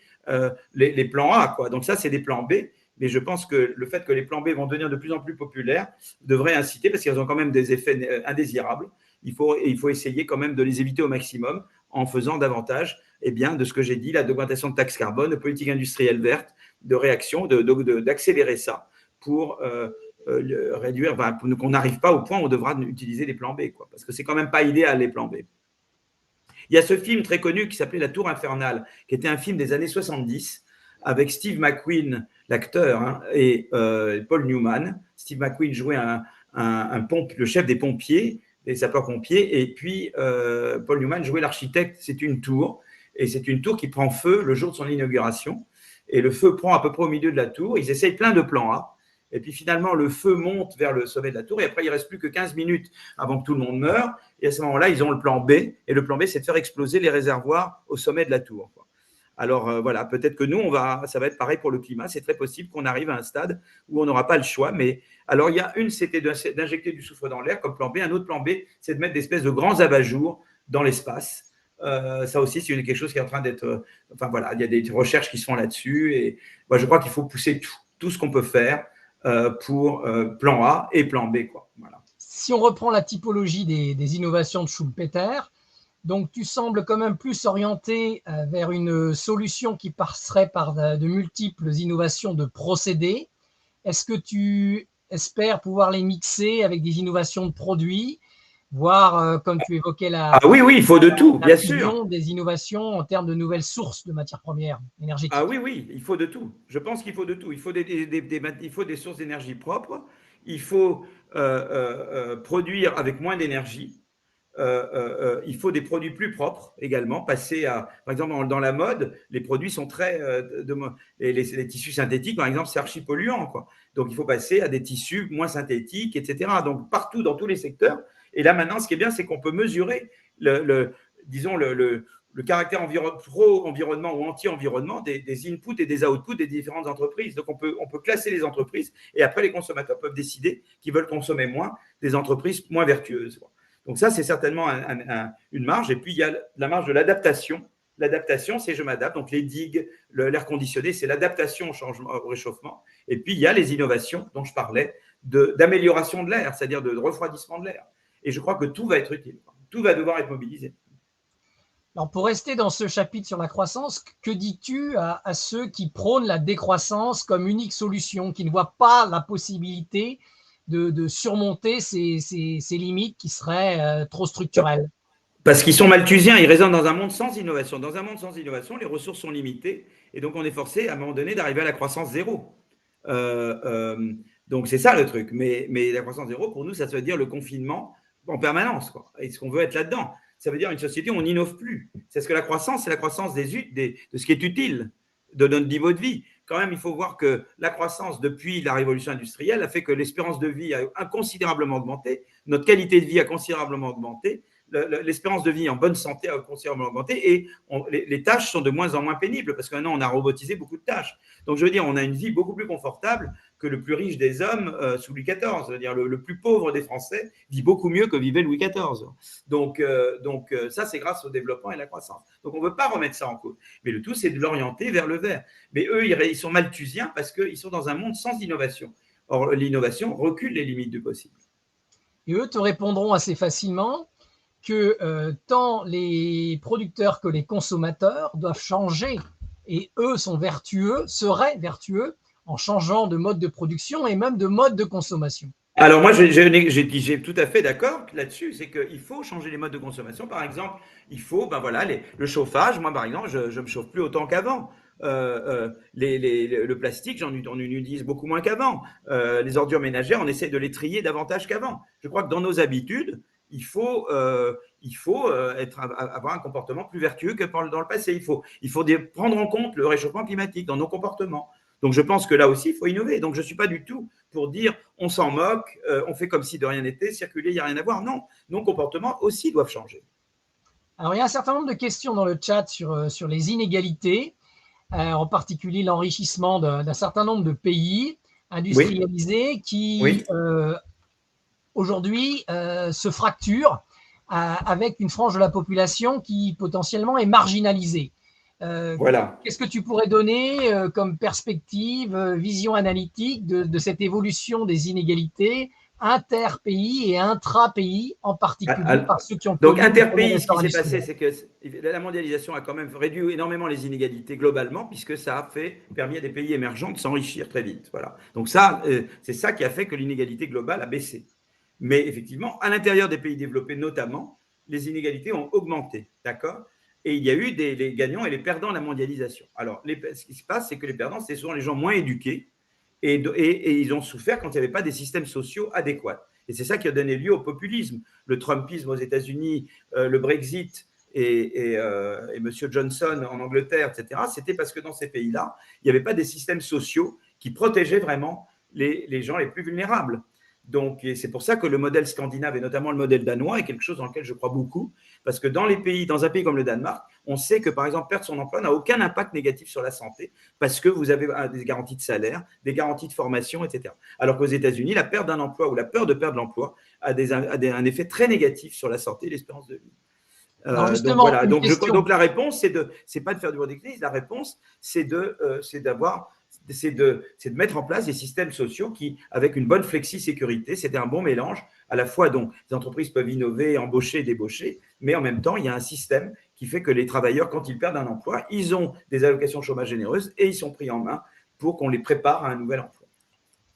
les plans A, quoi. Donc, ça, c'est des plans B. Mais je pense que le fait que les plans B vont devenir de plus en plus populaires devrait inciter, parce qu'ils ont quand même des effets indésirables. Il faut essayer quand même de les éviter au maximum en faisant davantage de ce que j'ai dit, d'augmentation de taxes carbone, de politique industrielle verte, de réaction, d'accélérer ça pour réduire, pour qu'on n'arrive pas au point où on devra utiliser les plans B, quoi, parce que c'est quand même pas idéal, les plans B. Il y a ce film très connu qui s'appelait La Tour Infernale, qui était un film des années 70, avec Steve McQueen, l'acteur, et Paul Newman. Steve McQueen jouait le chef des pompiers, des sapeurs-pompiers, et puis Paul Newman jouait l'architecte. C'est une tour, et c'est une tour qui prend feu le jour de son inauguration, et le feu prend à peu près au milieu de la tour. Ils essayent plein de plans A, et puis finalement, le feu monte vers le sommet de la tour, et après, il ne reste plus que 15 minutes avant que tout le monde meure, et à ce moment-là, ils ont le plan B, et le plan B, c'est de faire exploser les réservoirs au sommet de la tour, quoi. Alors voilà, peut-être que nous, ça va être pareil pour le climat. C'est très possible qu'on arrive à un stade où on n'aura pas le choix. Mais alors, il y a une, c'était d'injecter du soufre dans l'air comme plan B. Un autre plan B, c'est de mettre des espèces de grands abat-jours dans l'espace. Ça aussi, c'est quelque chose qui est en train d'être… Enfin voilà, il y a des recherches qui se font là-dessus. Et moi, je crois qu'il faut pousser tout ce qu'on peut faire pour plan A et plan B, quoi. Voilà. Si on reprend la typologie des innovations de Schumpeter, donc tu sembles quand même plus orienté vers une solution qui passerait par de multiples innovations de procédés. Est-ce que tu espères pouvoir les mixer avec des innovations de produits, voire, comme tu évoquais oui, il faut de tout, bien sûr. Des innovations en termes de nouvelles sources de matières premières énergétiques? Ah oui, il faut de tout. Je pense qu'il faut de tout. Il faut il faut des sources d'énergie propres. Il faut produire avec moins d'énergie. Il faut des produits plus propres également. Passer à, par exemple, dans la mode, les produits sont très… les tissus synthétiques, par exemple, c'est archi polluant, quoi. Donc, il faut passer à des tissus moins synthétiques, etc. Donc, partout, dans tous les secteurs. Et là, maintenant, ce qui est bien, c'est qu'on peut mesurer disons, le caractère pro-environnement ou anti-environnement des inputs et des outputs des différentes entreprises. Donc, on peut classer les entreprises et après, les consommateurs peuvent décider qu'ils veulent consommer moins des entreprises moins vertueuses. Donc, ça, c'est certainement une marge. Et puis, il y a la marge de l'adaptation. L'adaptation, c'est je m'adapte. Donc, les digues, l'air conditionné, c'est l'adaptation au réchauffement. Et puis, il y a les innovations dont je parlais d'amélioration de l'air, c'est-à-dire de refroidissement de l'air. Et je crois que tout va être utile. Tout va devoir être mobilisé. Alors, pour rester dans ce chapitre sur la croissance, que dis-tu à ceux qui prônent la décroissance comme unique solution, qui ne voient pas la possibilité de surmonter ces limites qui seraient trop structurelles? Parce qu'ils sont malthusiens, ils raisonnent dans un monde sans innovation. Dans un monde sans innovation, les ressources sont limitées et donc on est forcé à un moment donné d'arriver à la croissance zéro. Donc c'est ça le truc. Mais la croissance zéro, pour nous, ça veut dire le confinement en permanence, quoi. Est-ce qu'on veut être là-dedans? Ça veut dire une société où on n'innove plus. C'est ce que la croissance, c'est la croissance de ce qui est utile, de notre niveau de vie. Quand même, il faut voir que la croissance, depuis la révolution industrielle, a fait que l'espérance de vie a considérablement augmenté, notre qualité de vie a considérablement augmenté, l'espérance de vie en bonne santé a considérablement augmenté et les tâches sont de moins en moins pénibles parce que maintenant, on a robotisé beaucoup de tâches. Donc, je veux dire, on a une vie beaucoup plus confortable que le plus riche des hommes sous Louis XIV. C'est-à-dire le plus pauvre des Français vit beaucoup mieux que vivait Louis XIV. Donc ça, c'est grâce au développement et à la croissance. Donc, on ne veut pas remettre ça en cause. Mais le tout, c'est de l'orienter vers le vert. Mais eux, ils sont malthusiens parce qu'ils sont dans un monde sans innovation. Or, l'innovation recule les limites du possible. Et eux te répondront assez facilement que tant les producteurs que les consommateurs doivent changer et eux seraient vertueux en changeant de mode de production et même de mode de consommation. Alors moi, j'ai tout à fait d'accord là-dessus, c'est qu'il faut changer les modes de consommation. Par exemple, il faut, le chauffage. Moi, par exemple, je me chauffe plus autant qu'avant. Le plastique, on utilise beaucoup moins qu'avant. Les ordures ménagères, on essaie de les trier davantage qu'avant. Je crois que dans nos habitudes, il faut avoir un comportement plus vertueux que dans le passé. Il faut prendre en compte le réchauffement climatique dans nos comportements. Donc, je pense que là aussi, il faut innover. Donc, je ne suis pas du tout pour dire on s'en moque, on fait comme si de rien n'était, circuler, il n'y a rien à voir. Non, nos comportements aussi doivent changer. Alors, il y a un certain nombre de questions dans le chat sur les inégalités, en particulier l'enrichissement d'un certain nombre de pays industrialisés qui, aujourd'hui, se fracturent avec une frange de la population qui potentiellement est marginalisée. Voilà. Qu'est-ce que tu pourrais donner comme perspective, vision analytique de cette évolution des inégalités inter-pays et intra-pays, en particulier par ceux qui ont donc inter-pays, ce qui s'est passé, c'est que la mondialisation a quand même réduit énormément les inégalités globalement, puisque ça a permis à des pays émergents de s'enrichir très vite. Voilà. Donc ça, c'est ça qui a fait que l'inégalité globale a baissé. Mais effectivement, à l'intérieur des pays développés notamment, les inégalités ont augmenté, d'accord ? Et il y a eu les gagnants et les perdants de la mondialisation. Alors, ce qui se passe, c'est que les perdants, c'est souvent les gens moins éduqués et ils ont souffert quand il n'y avait pas des systèmes sociaux adéquats. Et c'est ça qui a donné lieu au populisme. Le Trumpisme aux États-Unis, le Brexit et M. Johnson en Angleterre, etc., c'était parce que dans ces pays-là, il n'y avait pas des systèmes sociaux qui protégeaient vraiment les gens les plus vulnérables. Donc, c'est pour ça que le modèle scandinave et notamment le modèle danois est quelque chose dans lequel je crois beaucoup, parce que dans un pays comme le Danemark, on sait que par exemple perdre son emploi n'a aucun impact négatif sur la santé, parce que vous avez des garanties de salaire, des garanties de formation, etc. Alors qu'aux États-Unis, la perte d'un emploi ou la peur de perdre l'emploi a un effet très négatif sur la santé et l'espérance de vie. Alors Donc justement, voilà. une question. Donc la réponse, c'est pas de faire du protectionnisme. La réponse, c'est de mettre en place des systèmes sociaux qui, avec une bonne flexi-sécurité, c'est un bon mélange à la fois dont les entreprises peuvent innover, embaucher, débaucher, mais en même temps, il y a un système qui fait que les travailleurs, quand ils perdent un emploi, ils ont des allocations chômage généreuses et ils sont pris en main pour qu'on les prépare à un nouvel emploi.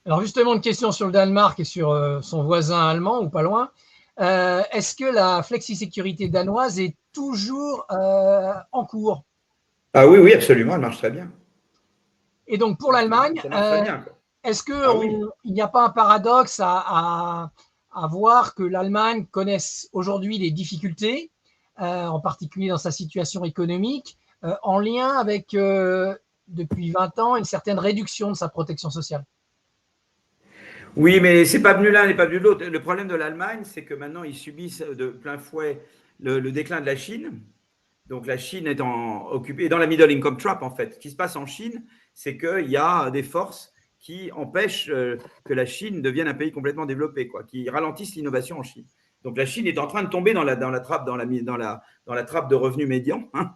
Alors justement, une question sur le Danemark et sur son voisin allemand, ou pas loin. Est-ce que la flexi-sécurité danoise est toujours en cours? Ah oui, oui, absolument, elle marche très bien. Et donc pour l'Allemagne, Ça marche très bien, quoi. est-ce qu'il oui. n'y a pas un paradoxe à voir que l'Allemagne connaisse aujourd'hui des difficultés, en particulier dans sa situation économique, en lien avec, depuis 20 ans, une certaine réduction de sa protection sociale? Oui, mais c'est pas venu l'un n'est pas venu de l'autre. Le problème de l'Allemagne, c'est que maintenant, ils subissent de plein fouet le déclin de la Chine. Donc la Chine est occupée dans la middle income trap, en fait. Ce qui se passe en Chine, c'est qu'il y a des forces qui empêchent que la Chine devienne un pays complètement développé, quoi, qui ralentissent l'innovation en Chine. Donc la Chine est en train de tomber dans la trappe de revenus médians. Hein.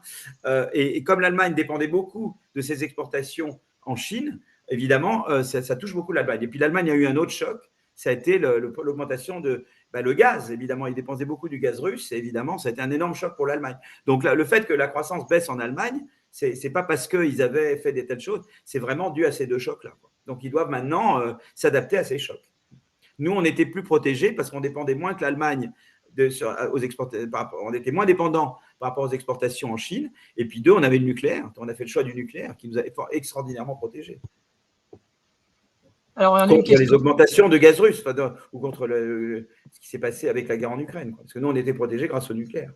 Et comme l'Allemagne dépendait beaucoup de ses exportations en Chine, évidemment, ça touche beaucoup l'Allemagne. Et puis l'Allemagne a eu un autre choc, ça a été l'augmentation de le gaz. Évidemment, ils dépensaient beaucoup du gaz russe, et évidemment, ça a été un énorme choc pour l'Allemagne. Donc là, le fait que la croissance baisse en Allemagne, c'est pas parce qu'ils avaient fait des telles choses, c'est vraiment dû à ces deux chocs-là. Donc ils doivent maintenant s'adapter à ces chocs. Nous, on était plus protégés parce qu'on dépendait moins que l'Allemagne aux exportations. On était moins dépendants par rapport aux exportations en Chine. Et puis deux, on avait le nucléaire. On a fait le choix du nucléaire qui nous a extraordinairement protégés. Alors, contre les augmentations de gaz russe, ou contre ce qui s'est passé avec la guerre en Ukraine. Parce que nous, on était protégés grâce au nucléaire.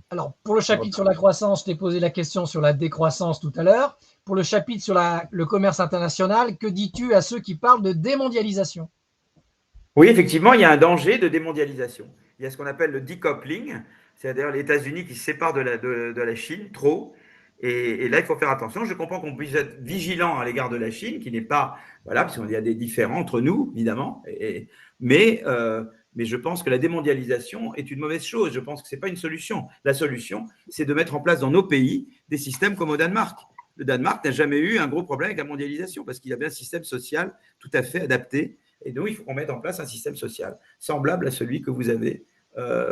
Alors, pour le chapitre sur la croissance, je t'ai posé la question sur la décroissance tout à l'heure. Pour le chapitre sur le commerce international, que dis-tu à ceux qui parlent de démondialisation? Oui, effectivement, il y a un danger de démondialisation. Il y a ce qu'on appelle le decoupling, c'est-à-dire les États-Unis qui se séparent de la Chine trop. Et là, il faut faire attention. Je comprends qu'on puisse être vigilant à l'égard de la Chine, qui n'est pas. Voilà, parce qu'il y a des différends entre nous, évidemment. Mais je pense que la démondialisation est une mauvaise chose. Je pense que ce n'est pas une solution. La solution, c'est de mettre en place dans nos pays des systèmes comme au Danemark. Le Danemark n'a jamais eu un gros problème avec la mondialisation parce qu'il avait un système social tout à fait adapté. Et donc, il faut qu'on mette en place un système social semblable à celui que vous avez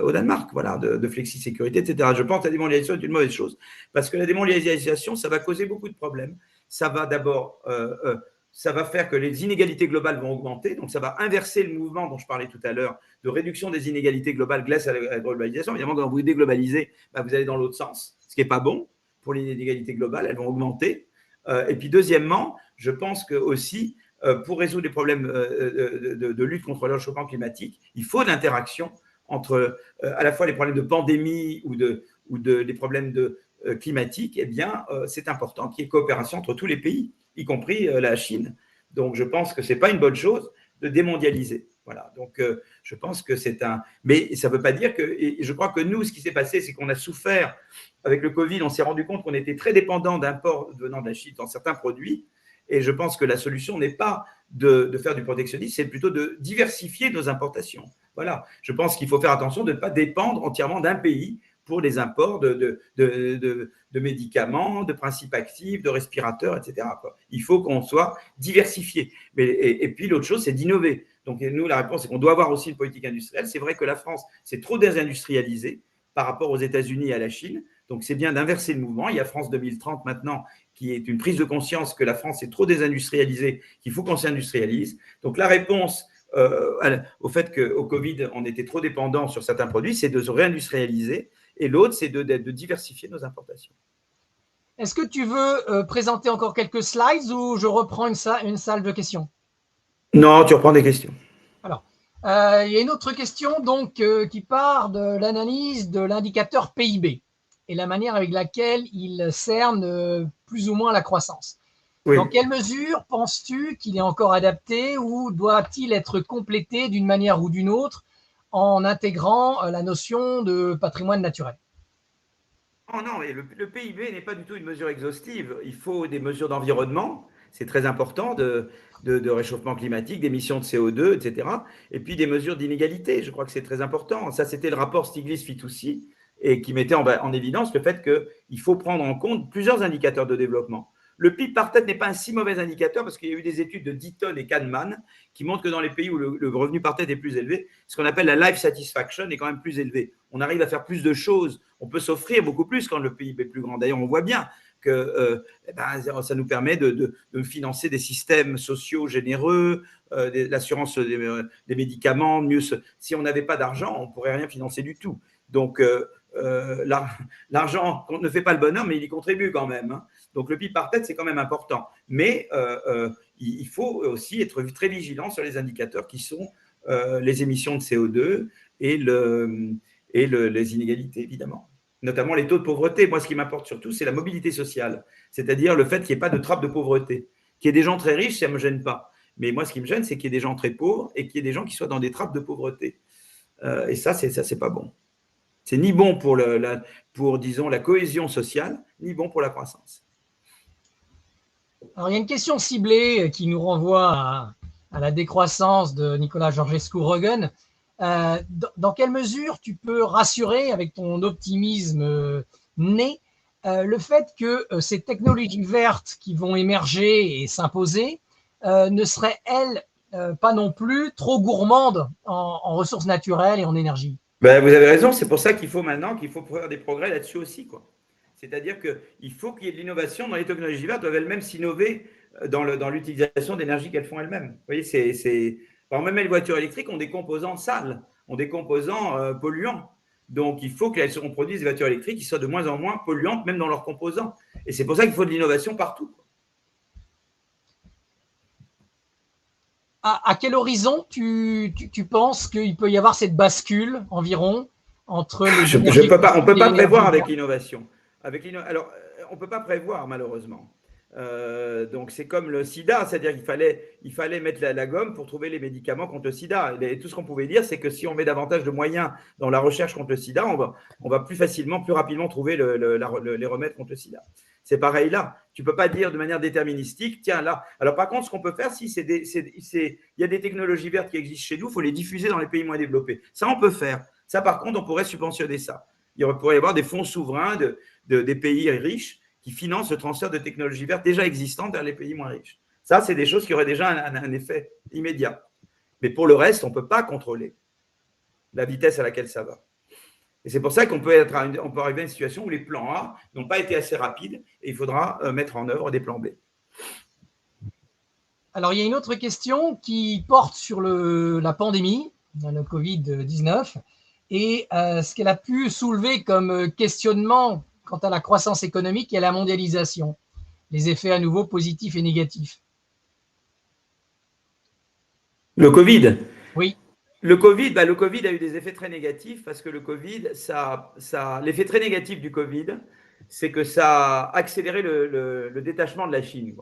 au Danemark, voilà, de flexi-sécurité, etc. Je pense que la démondialisation est une mauvaise chose parce que la démondialisation, ça va causer beaucoup de problèmes. Ça va d'abord, ça va faire que les inégalités globales vont augmenter, donc ça va inverser le mouvement dont je parlais tout à l'heure de réduction des inégalités globales grâce à la globalisation. Évidemment, quand vous déglobalisez, vous allez dans l'autre sens, ce qui n'est pas bon pour les inégalités globales, elles vont augmenter. Et puis deuxièmement, je pense que aussi, pour résoudre les problèmes de lutte contre le réchauffement climatique, il faut de l'interaction entre à la fois les problèmes de pandémie ou les problèmes climatiques. Eh bien, c'est important qu'il y ait coopération entre tous les pays, y compris la Chine. Donc, je pense que ce n'est pas une bonne chose de démondialiser. Voilà. Donc, je pense que c'est un… Mais ça ne veut pas dire que… Et je crois que nous, ce qui s'est passé, c'est qu'on a souffert avec le Covid. On s'est rendu compte qu'on était très dépendant d'imports venant de la Chine dans certains produits. Et je pense que la solution n'est pas de faire du protectionnisme, c'est plutôt de diversifier nos importations. Voilà. Je pense qu'il faut faire attention de ne pas dépendre entièrement d'un pays pour les imports de médicaments, de principes actifs, de respirateurs, etc. Il faut qu'on soit diversifié. Et puis l'autre chose, c'est d'innover. Donc nous, la réponse, c'est qu'on doit avoir aussi une politique industrielle. C'est vrai que la France s'est trop désindustrialisée par rapport aux États-Unis et à la Chine. Donc c'est bien d'inverser le mouvement. Il y a France 2030 maintenant, qui est une prise de conscience que la France est trop désindustrialisée, qu'il faut qu'on s'industrialise. Donc la réponse au fait qu'au Covid, on était trop dépendant sur certains produits, c'est de se réindustrialiser. Et l'autre, c'est de diversifier nos importations. Est-ce que tu veux présenter encore quelques slides ou je reprends une salle de questions? Non, tu reprends des questions. Alors, il y a une autre question donc, qui part de l'analyse de l'indicateur PIB et la manière avec laquelle il cerne plus ou moins la croissance. Oui. Dans quelle mesure penses-tu qu'il est encore adapté ou doit-il être complété d'une manière ou d'une autre en intégrant la notion de patrimoine naturel? Oh non, et le PIB n'est pas du tout une mesure exhaustive. Il faut des mesures d'environnement, c'est très important, de réchauffement climatique, d'émissions de CO2, etc. Et puis des mesures d'inégalité, je crois que c'est très important. Ça, c'était le rapport Stiglitz-Fitoussi, et qui mettait en évidence le fait qu'il faut prendre en compte plusieurs indicateurs de développement. Le PIB par tête n'est pas un si mauvais indicateur parce qu'il y a eu des études de Deaton et Kahneman qui montrent que dans les pays où le revenu par tête est plus élevé, ce qu'on appelle la life satisfaction est quand même plus élevé. On arrive à faire plus de choses, on peut s'offrir beaucoup plus quand le PIB est plus grand. D'ailleurs, on voit bien que ça nous permet de financer des systèmes sociaux généreux, l'assurance des médicaments. Mieux, si on n'avait pas d'argent, on ne pourrait rien financer du tout. Donc, l'argent ne fait pas le bonheur, mais il y contribue quand même. Hein. Donc, le PIB par tête, c'est quand même important. Mais il faut aussi être très vigilant sur les indicateurs qui sont les émissions de CO2 et les inégalités, évidemment. Notamment les taux de pauvreté. Moi, ce qui m'importe surtout, c'est la mobilité sociale. C'est-à-dire le fait qu'il n'y ait pas de trappe de pauvreté. Qu'il y ait des gens très riches, ça ne me gêne pas. Mais moi, ce qui me gêne, c'est qu'il y ait des gens très pauvres et qu'il y ait des gens qui soient dans des trappes de pauvreté. Et ça, c'est pas bon. C'est ni bon pour, disons, la cohésion sociale, ni bon pour la croissance. Alors, il y a une question ciblée qui nous renvoie à la décroissance de Nicolas Georgescu-Roegen. Dans quelle mesure tu peux rassurer avec ton optimisme né le fait que ces technologies vertes qui vont émerger et s'imposer ne seraient, elles, pas non plus trop gourmandes en ressources naturelles et en énergie? Ben, vous avez raison, c'est pour ça qu'il faut maintenant faire des progrès là-dessus aussi, quoi. C'est-à-dire qu'il faut qu'il y ait de l'innovation dans les technologies vertes, doivent elles-mêmes s'innover dans l'utilisation d'énergie qu'elles font elles-mêmes. Vous voyez, par exemple, même les voitures électriques ont des composants sales, ont des composants polluants. Donc, il faut qu'on produise des voitures électriques qui soient de moins en moins polluantes, même dans leurs composants. Et c'est pour ça qu'il faut de l'innovation partout. À quel horizon tu penses qu'il peut y avoir cette bascule environ entre les on ne peut pas prévoir avec l'innovation. Alors, on ne peut pas prévoir, malheureusement. Donc, c'est comme le sida, c'est-à-dire qu'il fallait mettre la gomme pour trouver les médicaments contre le sida. Et tout ce qu'on pouvait dire, c'est que si on met davantage de moyens dans la recherche contre le sida, on va plus facilement, plus rapidement trouver les remèdes contre le sida. C'est pareil là. Tu ne peux pas dire de manière déterministique, tiens là. Alors, par contre, ce qu'on peut faire, il y a des technologies vertes qui existent chez nous, il faut les diffuser dans les pays moins développés. Ça, on peut faire. Ça, par contre, on pourrait subventionner ça. Il pourrait y avoir des fonds souverains des pays riches qui financent le transfert de technologies vertes déjà existantes vers les pays moins riches. Ça, c'est des choses qui auraient déjà un effet immédiat. Mais pour le reste, on ne peut pas contrôler la vitesse à laquelle ça va. Et c'est pour ça qu'on peut arriver à une situation où les plans A n'ont pas été assez rapides et il faudra mettre en œuvre des plans B. Alors, il y a une autre question qui porte sur la pandémie, le Covid-19, et ce qu'elle a pu soulever comme questionnement quant à la croissance économique et à la mondialisation, les effets à nouveau positifs et négatifs. Le Covid. Oui. Le Covid a eu des effets très négatifs parce que le Covid, l'effet très négatif du Covid, c'est que ça a accéléré le détachement de la Chine.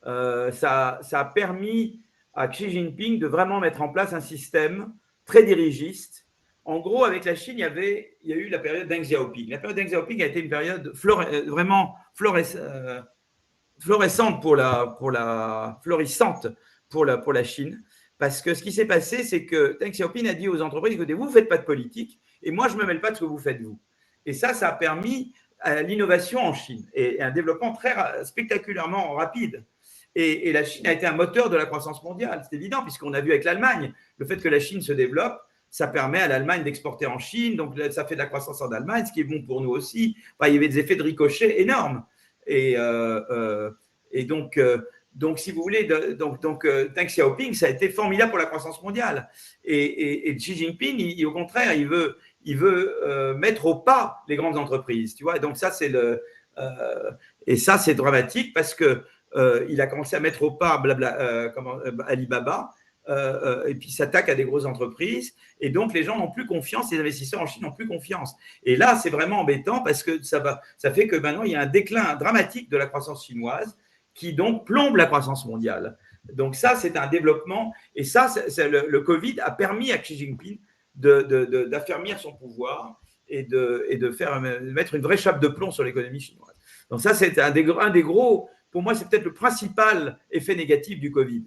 Ça a permis à Xi Jinping de vraiment mettre en place un système très dirigiste. En gros, avec la Chine, il y a eu la période Deng Xiaoping. La période Deng Xiaoping a été une période vraiment florissante pour la Chine. Parce que ce qui s'est passé, c'est que Deng Xiaoping a dit aux entreprises, écoutez, vous ne faites pas de politique et moi, je ne me mêle pas de ce que vous faites, vous. Et ça a permis l'innovation en Chine et un développement très spectaculairement rapide. Et la Chine a été un moteur de la croissance mondiale. C'est évident, puisqu'on a vu avec l'Allemagne, le fait que la Chine se développe, ça permet à l'Allemagne d'exporter en Chine, donc ça fait de la croissance en Allemagne, ce qui est bon pour nous aussi. Enfin, il y avait des effets de ricochet énormes. Et donc, si vous voulez, Deng Xiaoping, ça a été formidable pour la croissance mondiale. Et Xi Jinping, au contraire, il veut mettre au pas les grandes entreprises. Tu vois, et donc ça, c'est dramatique parce que il a commencé à mettre au pas Alibaba, et puis s'attaque à des grosses entreprises. Et donc, les gens n'ont plus confiance, les investisseurs en Chine n'ont plus confiance. Et là, c'est vraiment embêtant parce que ça fait que maintenant, il y a un déclin dramatique de la croissance chinoise qui donc plombe la croissance mondiale. Donc ça, c'est un développement. Et ça, le Covid a permis à Xi Jinping d'affermir son pouvoir et de mettre une vraie chape de plomb sur l'économie chinoise. Donc ça, c'est un des gros, pour moi, c'est peut-être le principal effet négatif du Covid.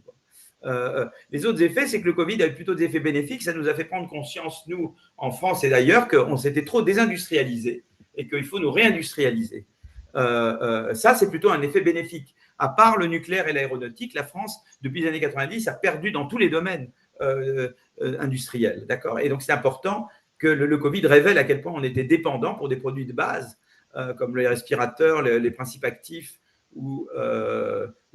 Les autres effets, c'est que le Covid a eu plutôt des effets bénéfiques. Ça nous a fait prendre conscience, nous, en France et d'ailleurs, qu'on s'était trop désindustrialisé et qu'il faut nous réindustrialiser. Ça, c'est plutôt un effet bénéfique. À part le nucléaire et l'aéronautique, la France, depuis les années 90, a perdu dans tous les domaines industriels. D'accord ? Et donc, c'est important que le Covid révèle à quel point on était dépendant pour des produits de base, comme les respirateurs, les principes actifs ou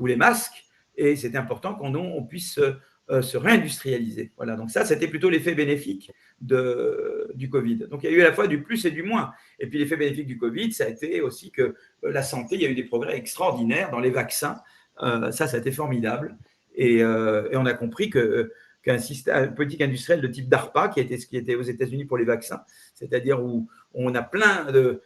les masques. Et c'est important qu'on puisse se réindustrialiser. Voilà, donc ça, c'était plutôt l'effet bénéfique du Covid. Donc, il y a eu à la fois du plus et du moins. Et puis, l'effet bénéfique du Covid, ça a été aussi que la santé, il y a eu des progrès extraordinaires dans les vaccins. Ça a été formidable. Et on a compris qu'un système politique industrielle de type DARPA, qui était aux États-Unis pour les vaccins, c'est-à-dire où on a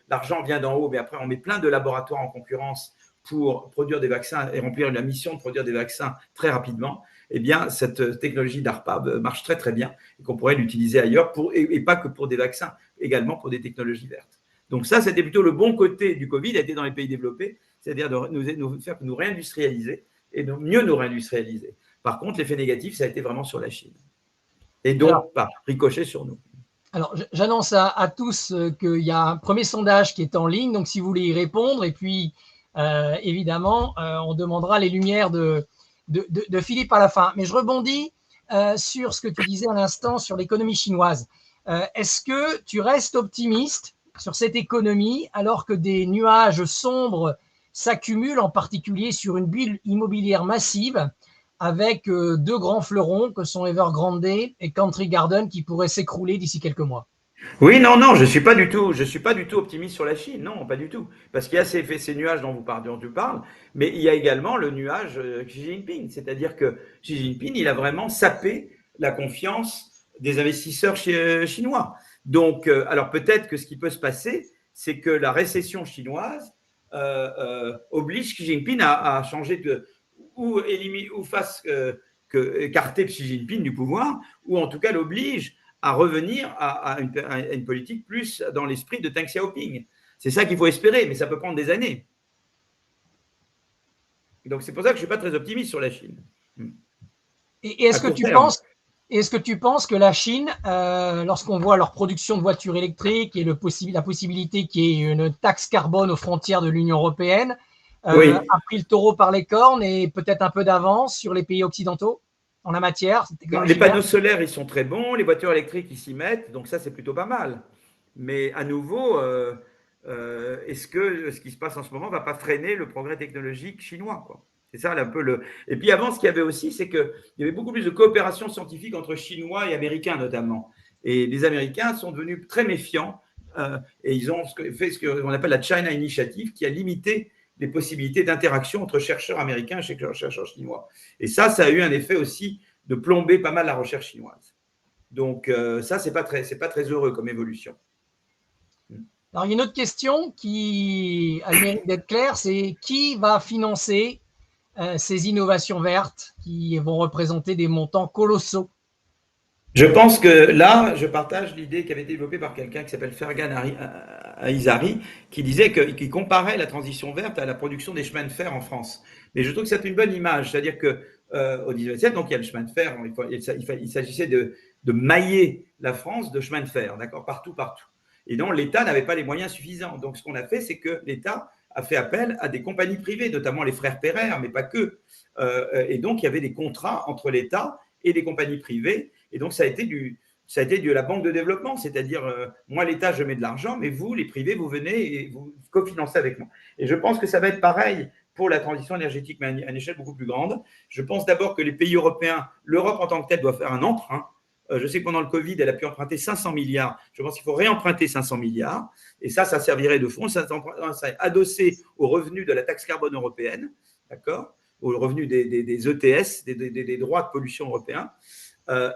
l'argent vient d'en haut, mais après, on met plein de laboratoires en concurrence pour produire des vaccins et remplir la mission de produire des vaccins très rapidement, eh bien, cette technologie DARPA marche très, très bien et qu'on pourrait l'utiliser ailleurs et pas que pour des vaccins, également pour des technologies vertes. Donc ça, c'était plutôt le bon côté du Covid, a été dans les pays développés, c'est-à-dire de nous faire nous réindustrialiser et de mieux nous réindustrialiser. Par contre, l'effet négatif, ça a été vraiment sur la Chine. Et donc, ricochet sur nous. Alors, j'annonce à tous qu'il y a un premier sondage qui est en ligne, donc si vous voulez y répondre, et puis évidemment, on demandera les lumières de Philippe à la fin. Mais je rebondis sur ce que tu disais à l'instant sur l'économie chinoise. Est-ce que tu restes optimiste sur cette économie alors que des nuages sombres s'accumulent, en particulier sur une bulle immobilière massive avec deux grands fleurons que sont Evergrande et Country Garden qui pourraient s'écrouler d'ici quelques mois? Oui, non, je suis pas du tout optimiste sur la Chine, non, pas du tout, parce qu'il y a ces nuages dont tu parles, mais il y a également le nuage Xi Jinping, c'est-à-dire que Xi Jinping, il a vraiment sapé la confiance des investisseurs chinois. Donc, alors peut-être que ce qui peut se passer, c'est que la récession chinoise oblige Xi Jinping à changer ou écarter Xi Jinping du pouvoir, ou en tout cas l'oblige à revenir à une politique plus dans l'esprit de Deng Xiaoping. C'est ça qu'il faut espérer, mais ça peut prendre des années. Donc, c'est pour ça que je ne suis pas très optimiste sur la Chine. Et est-ce que tu penses que la Chine, lorsqu'on voit leur production de voitures électriques et la possibilité qu'il y ait une taxe carbone aux frontières de l'Union européenne, oui, a pris le taureau par les cornes et peut-être un peu d'avance sur les pays occidentaux en la matière? Les panneaux solaires, ils sont très bons, les voitures électriques, ils s'y mettent, donc ça, c'est plutôt pas mal. Mais à nouveau, est-ce que ce qui se passe en ce moment ne va pas freiner le progrès technologique chinois, quoi? C'est ça un peu Et puis avant, ce qu'il y avait aussi, c'est qu'il y avait beaucoup plus de coopération scientifique entre Chinois et Américains notamment. Et les Américains sont devenus très méfiants et ils ont fait ce qu'on appelle la China Initiative, qui a limité les possibilités d'interaction entre chercheurs américains et chercheurs chinois. Et ça a eu un effet aussi de plomber pas mal la recherche chinoise. Donc ça, c'est pas très heureux comme évolution. Alors, il y a une autre question qui a le mérite d'être claire, c'est qui va financer ces innovations vertes qui vont représenter des montants colossaux? Je pense que là, je partage l'idée qui avait été développée par quelqu'un qui s'appelle Fergan Aizari, qui disait qu'il comparait la transition verte à la production des chemins de fer en France. Mais je trouve que c'est une bonne image, c'est-à-dire que au XIXe siècle, donc il y a le chemin de fer, il s'agissait de mailler la France de chemins de fer, d'accord, partout. Et donc l'État n'avait pas les moyens suffisants. Donc ce qu'on a fait, c'est que l'État a fait appel à des compagnies privées, notamment les frères Pereire, mais pas que. Et donc il y avait des contrats entre l'État et les compagnies privées. Et donc, ça a été de la banque de développement, c'est-à-dire, moi, l'État, je mets de l'argent, mais vous, les privés, vous venez et vous cofinancez avec moi. Et je pense que ça va être pareil pour la transition énergétique, mais à une échelle beaucoup plus grande. Je pense d'abord que les pays européens, l'Europe en tant que telle, doit faire un emprunt. Je sais que pendant le Covid, elle a pu emprunter 500 milliards. Je pense qu'il faut réemprunter 500 milliards. Et ça servirait de fonds. Ça est adossé aux revenus de la taxe carbone européenne, d'accord, aux revenus des ETS, des droits de pollution européens.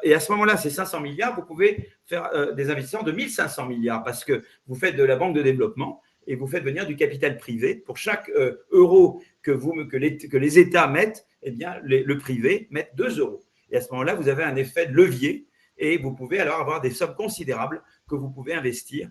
Et à ce moment-là, ces 500 milliards, vous pouvez faire des investissements de 1500 milliards parce que vous faites de la banque de développement et vous faites venir du capital privé. Pour chaque euro que les États mettent, eh bien, le privé mette 2 euros. Et à ce moment-là, vous avez un effet de levier et vous pouvez alors avoir des sommes considérables que vous pouvez investir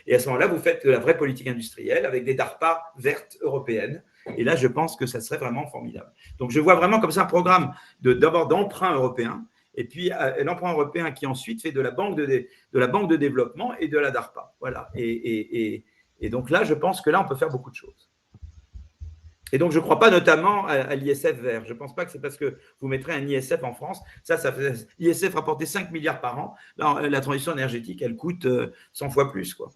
et à ce moment-là, vous faites de la vraie politique industrielle avec des DARPA vertes européennes. Et là, je pense que ça serait vraiment formidable. Donc, je vois vraiment comme ça un programme d'abord d'emprunt européen et puis l'emprunt européen qui ensuite fait de la banque de développement et de la DARPA. Voilà. Et donc là, je pense que là, on peut faire beaucoup de choses. Et donc, je ne crois pas notamment à l'ISF vert. Je ne pense pas que c'est parce que vous mettrez un ISF en France. L'ISF rapportait 5 milliards par an. Là, la transition énergétique, elle coûte 100 fois plus, quoi.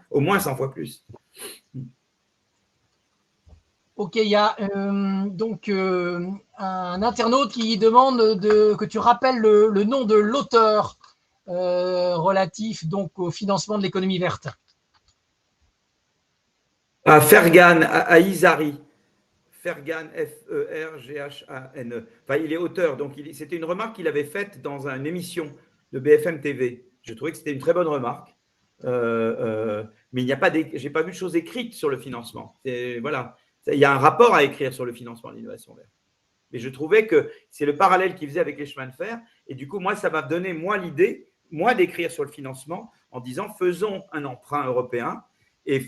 Au moins 100 fois plus. Ok, il y a donc un internaute qui demande que tu rappelles le nom de l'auteur relatif donc au financement de l'économie verte. Fergan Aizari. Fergan, F-E-R-G-H-A-N-E. Enfin, il est auteur. Donc, c'était une remarque qu'il avait faite dans une émission de BFM TV. Je trouvais que c'était une très bonne remarque. Mais il n'y a pas j'ai pas vu de choses écrites sur le financement. Voilà. Il y a un rapport à écrire sur le financement de l'innovation verte. Mais je trouvais que c'est le parallèle qu'il faisait avec les chemins de fer. Et du coup, moi, ça m'a donné, l'idée, d'écrire sur le financement en disant faisons un emprunt européen et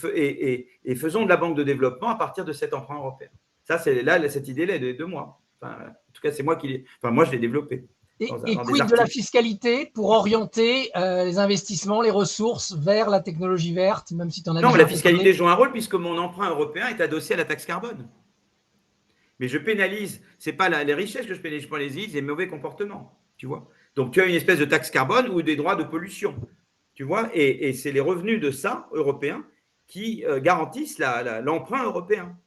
faisons de la banque de développement à partir de cet emprunt européen. Ça, cette idée-là est de moi. Enfin, en tout cas, c'est moi moi, je l'ai développée. Et quid de la fiscalité pour orienter les investissements, les ressources vers la technologie verte, même si tu en as Non, la fiscalité joue un rôle puisque mon emprunt européen est adossé à la taxe carbone. Mais je pénalise, ce n'est pas les richesses que je pénalise, je pénalise les mauvais comportements. Tu vois. Donc, tu as une espèce de taxe carbone ou des droits de pollution. Tu vois, et c'est les revenus de ça, européens, qui garantissent l'emprunt européen.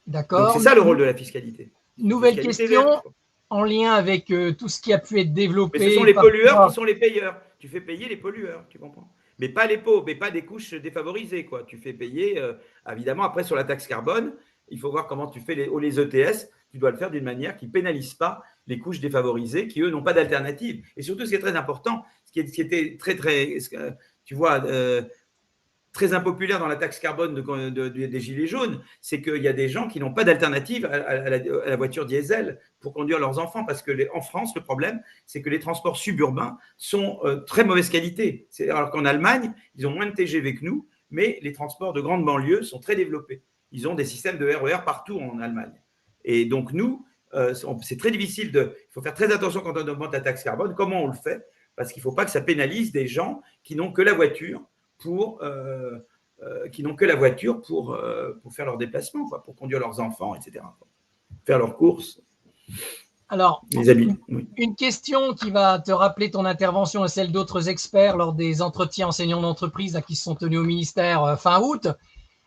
D'accord. Donc, c'est ça le rôle de la fiscalité. Nouvelle question en lien avec tout ce qui a pu être développé. Mais ce sont les pollueurs qui sont les payeurs. Tu fais payer les pollueurs, tu comprends? Mais pas les pauvres, mais pas des couches défavorisées, quoi. Tu fais payer, évidemment, après sur la taxe carbone, il faut voir comment tu fais les ETS. Tu dois le faire d'une manière qui ne pénalise pas les couches défavorisées qui, eux, n'ont pas d'alternative. Et surtout, ce qui est très important, ce qui était très, tu vois, très impopulaire dans la taxe carbone des Gilets jaunes, c'est qu'il y a des gens qui n'ont pas d'alternative à la voiture diesel pour conduire leurs enfants. Parce qu'en France, le problème, c'est que les transports suburbains sont très mauvaise qualité. Alors qu'en Allemagne, ils ont moins de TGV que nous, mais les transports de grande banlieue sont très développés. Ils ont des systèmes de RER partout en Allemagne. Et donc, nous, c'est très difficile il faut faire très attention quand on augmente la taxe carbone. Comment on le fait? Parce qu'il ne faut pas que ça pénalise des gens qui n'ont que la voiture pour faire leurs déplacements, quoi, pour conduire leurs enfants, etc., quoi. Faire leurs courses. Alors, une question qui va te rappeler ton intervention et celle d'autres experts lors des entretiens enseignants d'entreprise qui se sont tenus au ministère fin août.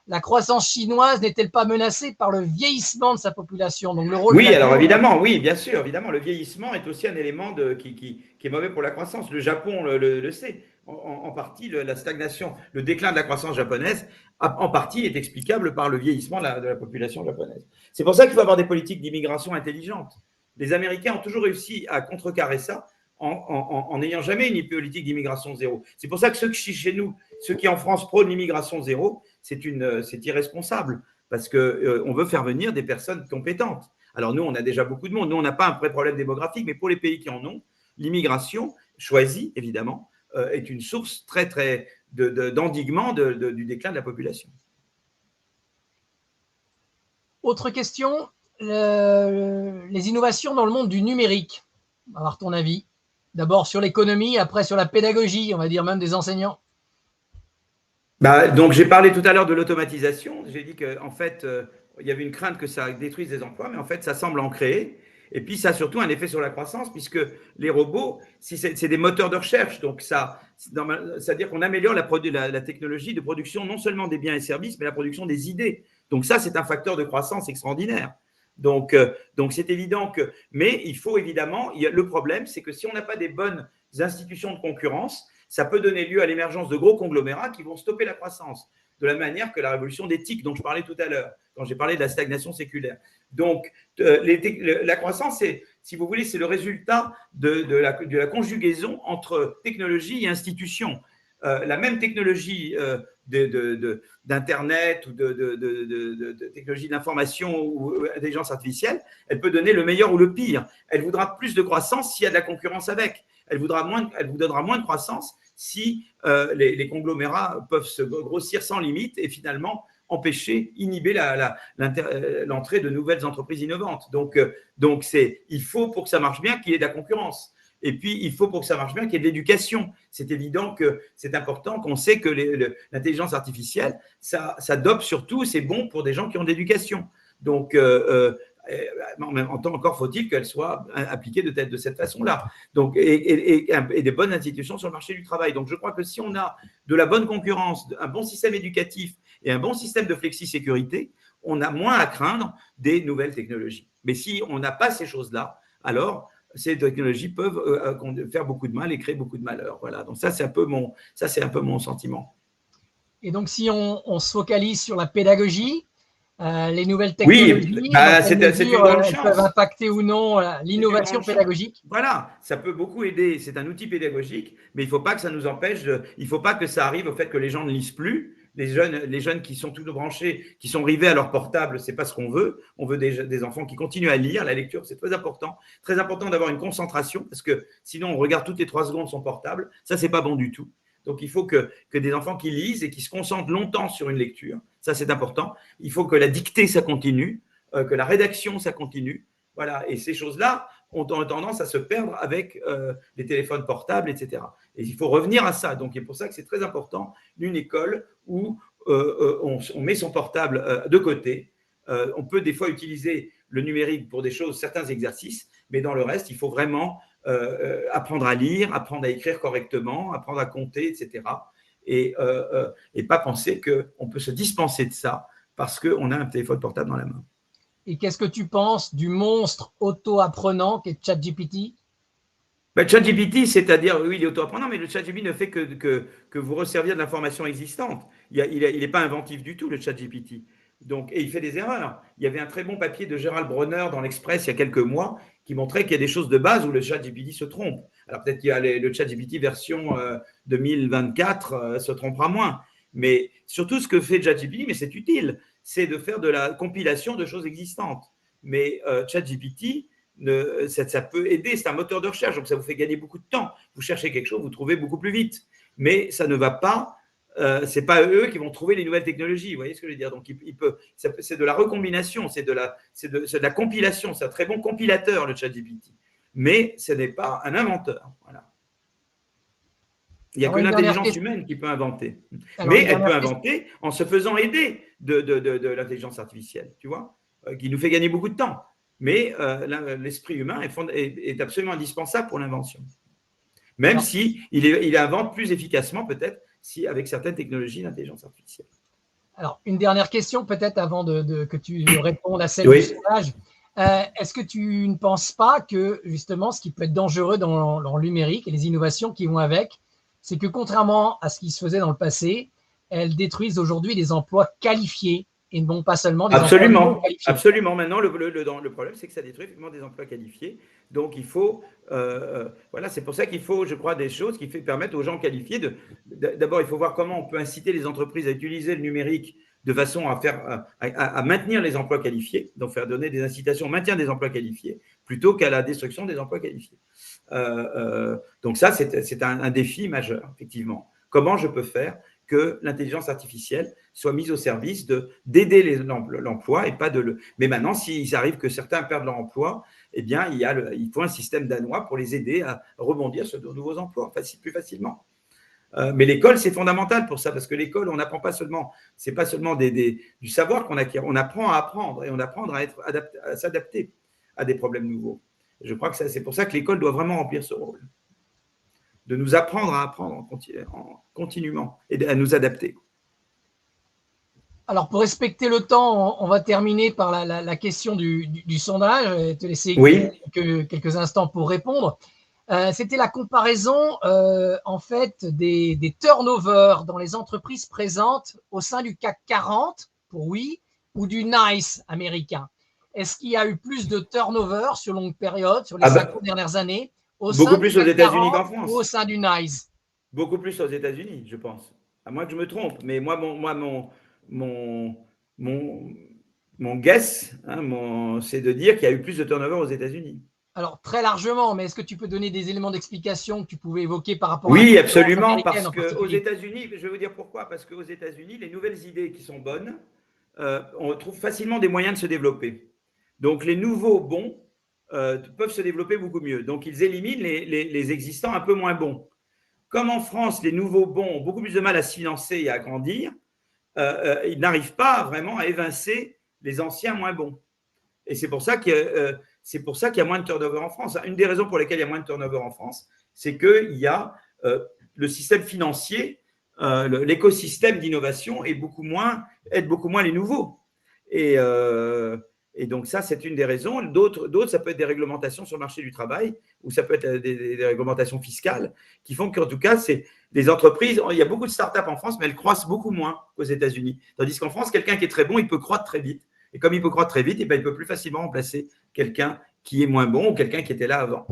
La croissance chinoise n'est-elle pas menacée par le vieillissement de sa population? Donc, le rôle alors évidemment, oui, bien sûr, évidemment, le vieillissement est aussi un élément qui est mauvais pour la croissance. Le Japon le sait. En partie, la stagnation, le déclin de la croissance japonaise, en partie, est explicable par le vieillissement de la population japonaise. C'est pour ça qu'il faut avoir des politiques d'immigration intelligentes. Les Américains ont toujours réussi à contrecarrer ça en n'ayant jamais une politique d'immigration zéro. C'est pour ça que ceux qui en France prônent l'immigration zéro, c'est irresponsable parce qu'on veut faire venir des personnes compétentes. Alors nous, on a déjà beaucoup de monde. Nous, on n'a pas un vrai problème démographique, mais pour les pays qui en ont, l'immigration choisie, évidemment, est une source très, très d'endiguement du déclin de la population. Autre question, les innovations dans le monde du numérique. On va avoir ton avis. D'abord sur l'économie, après sur la pédagogie, on va dire même des enseignants. Donc, j'ai parlé tout à l'heure de l'automatisation. J'ai dit qu'en fait, il y avait une crainte que ça détruise des emplois, mais en fait, ça semble en créer. Et puis, ça a surtout un effet sur la croissance, puisque les robots, c'est des moteurs de recherche. Donc, c'est-à-dire qu'on améliore la technologie de production, non seulement des biens et services, mais la production des idées. Donc, ça, c'est un facteur de croissance extraordinaire. Donc c'est évident que… Mais il faut évidemment… Le problème, c'est que si on n'a pas des bonnes institutions de concurrence, ça peut donner lieu à l'émergence de gros conglomérats qui vont stopper la croissance, de la manière que la révolution d'éthique dont je parlais tout à l'heure, quand j'ai parlé de la stagnation séculaire. Donc, la croissance, si vous voulez, c'est le résultat de la conjugaison entre technologie et institution. La même technologie d'Internet ou de technologie d'information ou d'intelligence artificielle, elle peut donner le meilleur ou le pire. Elle voudra plus de croissance s'il y a de la concurrence avec. Elle vous donnera moins de croissance si les conglomérats peuvent se grossir sans limite et finalement inhiber l'entrée de nouvelles entreprises innovantes. Donc il faut, pour que ça marche bien, qu'il y ait de la concurrence. Et puis, il faut, pour que ça marche bien, qu'il y ait de l'éducation. C'est évident que c'est important qu'on sait que l'intelligence artificielle, ça dope surtout, c'est bon pour des gens qui ont de l'éducation. Donc, en même temps, encore faut-il qu'elle soit appliquée de cette façon-là. Donc, et des bonnes institutions sur le marché du travail. Donc, je crois que si on a de la bonne concurrence, un bon système éducatif et un bon système de flexi-sécurité, on a moins à craindre des nouvelles technologies. Mais si on n'a pas ces choses-là, alors ces technologies peuvent faire beaucoup de mal et créer beaucoup de malheur. Voilà. Donc ça, c'est un peu mon sentiment. Et donc, si on se focalise sur la pédagogie, les nouvelles technologies, oui, c'est une grande chance. Peuvent impacter ou non l'innovation pédagogique. Voilà, ça peut beaucoup aider. C'est un outil pédagogique, mais il ne faut pas que ça nous empêche. Il ne faut pas que ça arrive au fait que les gens ne lisent plus. Les jeunes qui sont tous branchés, qui sont rivés à leur portable, c'est pas ce qu'on veut. On veut des enfants qui continuent à lire. La lecture, c'est très important. Très important d'avoir une concentration parce que sinon, on regarde toutes les 3 secondes son portable. Ça, c'est pas bon du tout. Donc, il faut que des enfants qui lisent et qui se concentrent longtemps sur une lecture, ça, c'est important. Il faut que la dictée, ça continue, que la rédaction, ça continue. Voilà. Et ces choses-là ont tendance à se perdre avec les téléphones portables, etc. Et il faut revenir à ça. Donc, c'est pour ça que c'est très important d'une école où on met son portable de côté. On peut des fois utiliser le numérique pour certains exercices, mais dans le reste, il faut vraiment apprendre à lire, apprendre à écrire correctement, apprendre à compter, etc. Et pas penser qu'on peut se dispenser de ça parce qu'on a un téléphone portable dans la main. Et qu'est-ce que tu penses du monstre auto-apprenant qu'est ChatGPT? ChatGPT, c'est-à-dire, oui, il est auto-apprenant, mais le ChatGPT ne fait que vous resservir de l'information existante. Il n'est pas inventif du tout, le ChatGPT. Donc, et il fait des erreurs. Il y avait un très bon papier de Gérald Bronner dans l'Express il y a quelques mois qui montrait qu'il y a des choses de base où le ChatGPT se trompe. Alors, peut-être qu'il y a le ChatGPT version 2024 se trompera moins. Mais surtout, ce que fait ChatGPT, mais c'est utile, c'est de faire de la compilation de choses existantes. Mais ChatGPT, ça peut aider, c'est un moteur de recherche, donc ça vous fait gagner beaucoup de temps. Vous cherchez quelque chose, vous trouvez beaucoup plus vite. Mais ça ne va pas, ce n'est pas eux qui vont trouver les nouvelles technologies. Vous voyez ce que je veux dire? Donc, c'est de la recombination, c'est de la compilation. C'est un très bon compilateur, le ChatGPT. Mais ce n'est pas un inventeur. Voilà. Il n'y a que l'intelligence humaine qui peut inventer. Mais elle peut inventer en se faisant aider de l'intelligence artificielle, tu vois, qui nous fait gagner beaucoup de temps. Mais l'esprit humain est absolument indispensable pour l'invention. Même si il invente plus efficacement, peut-être, avec certaines technologies d'intelligence artificielle. Alors, une dernière question, peut-être, avant que tu répondes à celle du sondage. Est-ce que tu ne penses pas que, justement, ce qui peut être dangereux dans le numérique et les innovations qui vont avec, c'est que contrairement à ce qui se faisait dans le passé, elles détruisent aujourd'hui des emplois qualifiés et non pas seulement des emplois non qualifiés. Absolument. Maintenant, le problème, c'est que ça détruit effectivement des emplois qualifiés. Donc, il faut… voilà, c'est pour ça qu'il faut, je crois, des choses qui permettent aux gens qualifiés d'abord, il faut voir comment on peut inciter les entreprises à utiliser le numérique de façon à maintenir les emplois qualifiés, donc faire donner des incitations au maintien des emplois qualifiés plutôt qu'à la destruction des emplois qualifiés. Donc ça, c'est un défi majeur, effectivement. Comment je peux faire que l'intelligence artificielle soit mise au service d'aider l'emploi et pas de le… Mais maintenant, s'il arrive que certains perdent leur emploi, eh bien, il faut un système danois pour les aider à rebondir sur de nouveaux emplois plus facilement. Mais l'école, c'est fondamental pour ça, parce que l'école, on n'apprend pas seulement, c'est pas seulement du savoir qu'on acquiert, on apprend à apprendre et on apprend à s'adapter à des problèmes nouveaux. Je crois que c'est pour ça que l'école doit vraiment remplir ce rôle, de nous apprendre à apprendre continuellement et à nous adapter. Alors, pour respecter le temps, on va terminer par la question du sondage et te laisser quelques instants pour répondre. C'était la comparaison en fait des turnovers dans les entreprises présentes au sein du CAC 40 pour oui ou du NICE américain. Est-ce qu'il y a eu plus de turnover sur longue période, sur les 5 dernières années, au sein beaucoup plus du aux CAC États-Unis 40 qu'en France. ou au sein du NICE? Beaucoup plus aux États-Unis, je pense. À moins que je me trompe, mais moi, mon guess, hein, c'est de dire qu'il y a eu plus de turnover aux États-Unis. Alors, très largement, mais est-ce que tu peux donner des éléments d'explication que tu pouvais évoquer par rapport à Oui, la absolument, américaine parce en qu'aux particulier? États-Unis, je vais vous dire pourquoi, parce qu'aux États-Unis, les nouvelles idées qui sont bonnes, on trouve facilement des moyens de se développer. Donc, les nouveaux bons peuvent se développer beaucoup mieux. Donc, ils éliminent les existants un peu moins bons. Comme en France, les nouveaux bons ont beaucoup plus de mal à se financer et à grandir, ils n'arrivent pas vraiment à évincer les anciens moins bons. Et c'est pour ça qu'il y a moins de turnover en France. Une des raisons pour lesquelles il y a moins de turnover en France, c'est qu'il y a le système financier, l'écosystème d'innovation aide beaucoup moins les nouveaux. Et donc ça, c'est une des raisons. D'autres, ça peut être des réglementations sur le marché du travail, ou ça peut être des réglementations fiscales, qui font qu'en tout cas, c'est des entreprises. Il y a beaucoup de startups en France, mais elles croissent beaucoup moins qu'aux États-Unis. Tandis qu'en France, quelqu'un qui est très bon, il peut croître très vite. Et comme il peut croître très vite, il peut plus facilement remplacer quelqu'un qui est moins bon ou quelqu'un qui était là avant.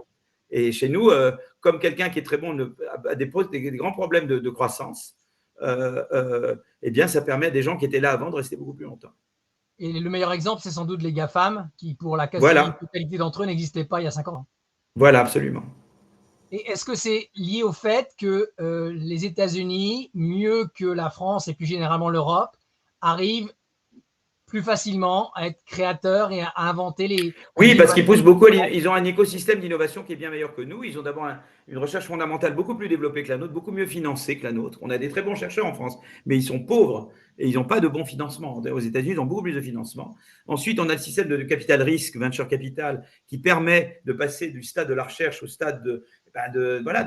Et chez nous, comme quelqu'un qui est très bon a des grands problèmes de croissance, eh bien, ça permet à des gens qui étaient là avant de rester beaucoup plus longtemps. Et le meilleur exemple, c'est sans doute les GAFAM, qui pour la Voilà. quasi-totalité d'entre eux n'existaient pas il y a 50 ans. Voilà, absolument. Et est-ce que c'est lié au fait que les États-Unis, mieux que la France et plus généralement l'Europe, arrivent plus facilement à être créateurs et à inventer les… Oui, parce qu'ils poussent beaucoup. Ils ont un écosystème d'innovation qui est bien meilleur que nous. Ils ont d'abord une recherche fondamentale beaucoup plus développée que la nôtre, beaucoup mieux financée que la nôtre. On a des très bons chercheurs en France, mais ils sont pauvres et ils n'ont pas de bon financement. Aux États-Unis, ils ont beaucoup plus de financement. Ensuite, on a le système de capital risque, venture capital, qui permet de passer du stade de la recherche au stade de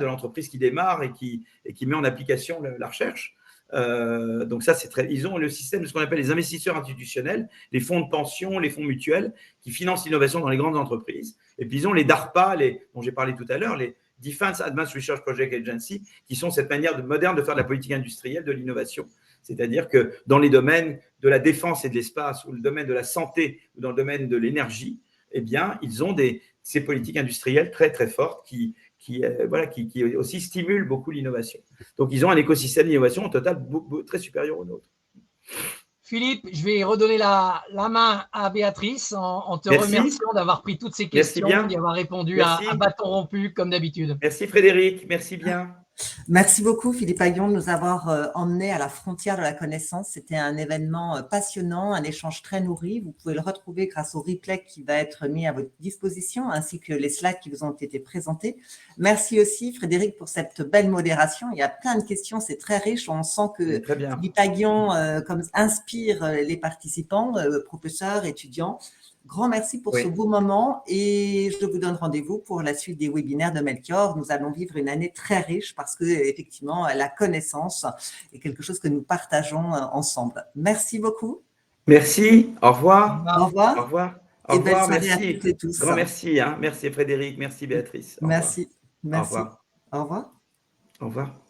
l'entreprise qui démarre et qui met en application la recherche. Donc ça, c'est très. Ils ont le système de ce qu'on appelle les investisseurs institutionnels, les fonds de pension, les fonds mutuels qui financent l'innovation dans les grandes entreprises. Et puis ils ont les DARPA, dont j'ai parlé tout à l'heure, les Defense Advanced Research Project Agency, qui sont cette manière moderne de faire de la politique industrielle, de l'innovation. C'est-à-dire que dans les domaines de la défense et de l'espace, ou le domaine de la santé, ou dans le domaine de l'énergie, eh bien, ils ont ces politiques industrielles très très fortes qui aussi stimulent beaucoup l'innovation. Donc, ils ont un écosystème d'innovation au total très supérieur au nôtre. Philippe, je vais redonner la main à Béatrice en te remerciant d'avoir pris toutes ces questions, d'y avoir répondu à bâton rompu comme d'habitude. Merci Frédéric, merci bien. Merci beaucoup Philippe Aghion de nous avoir emmenés à la frontière de la connaissance. C'était un événement passionnant, un échange très nourri. Vous pouvez le retrouver grâce au replay qui va être mis à votre disposition, ainsi que les slides qui vous ont été présentés. Merci aussi Frédéric pour cette belle modération. Il y a plein de questions, c'est très riche. On sent que Philippe Aghion inspire les participants, professeurs, étudiants. Grand merci pour ce beau moment et je vous donne rendez-vous pour la suite des webinaires de Melchior. Nous allons vivre une année très riche parce que effectivement la connaissance est quelque chose que nous partageons ensemble. Merci beaucoup. Merci. Au revoir. Au revoir. Au revoir. Et belle soirée à toutes et tous. Grand merci. Merci Frédéric. Merci Béatrice. Merci. Merci. Au revoir. Au revoir. Au revoir.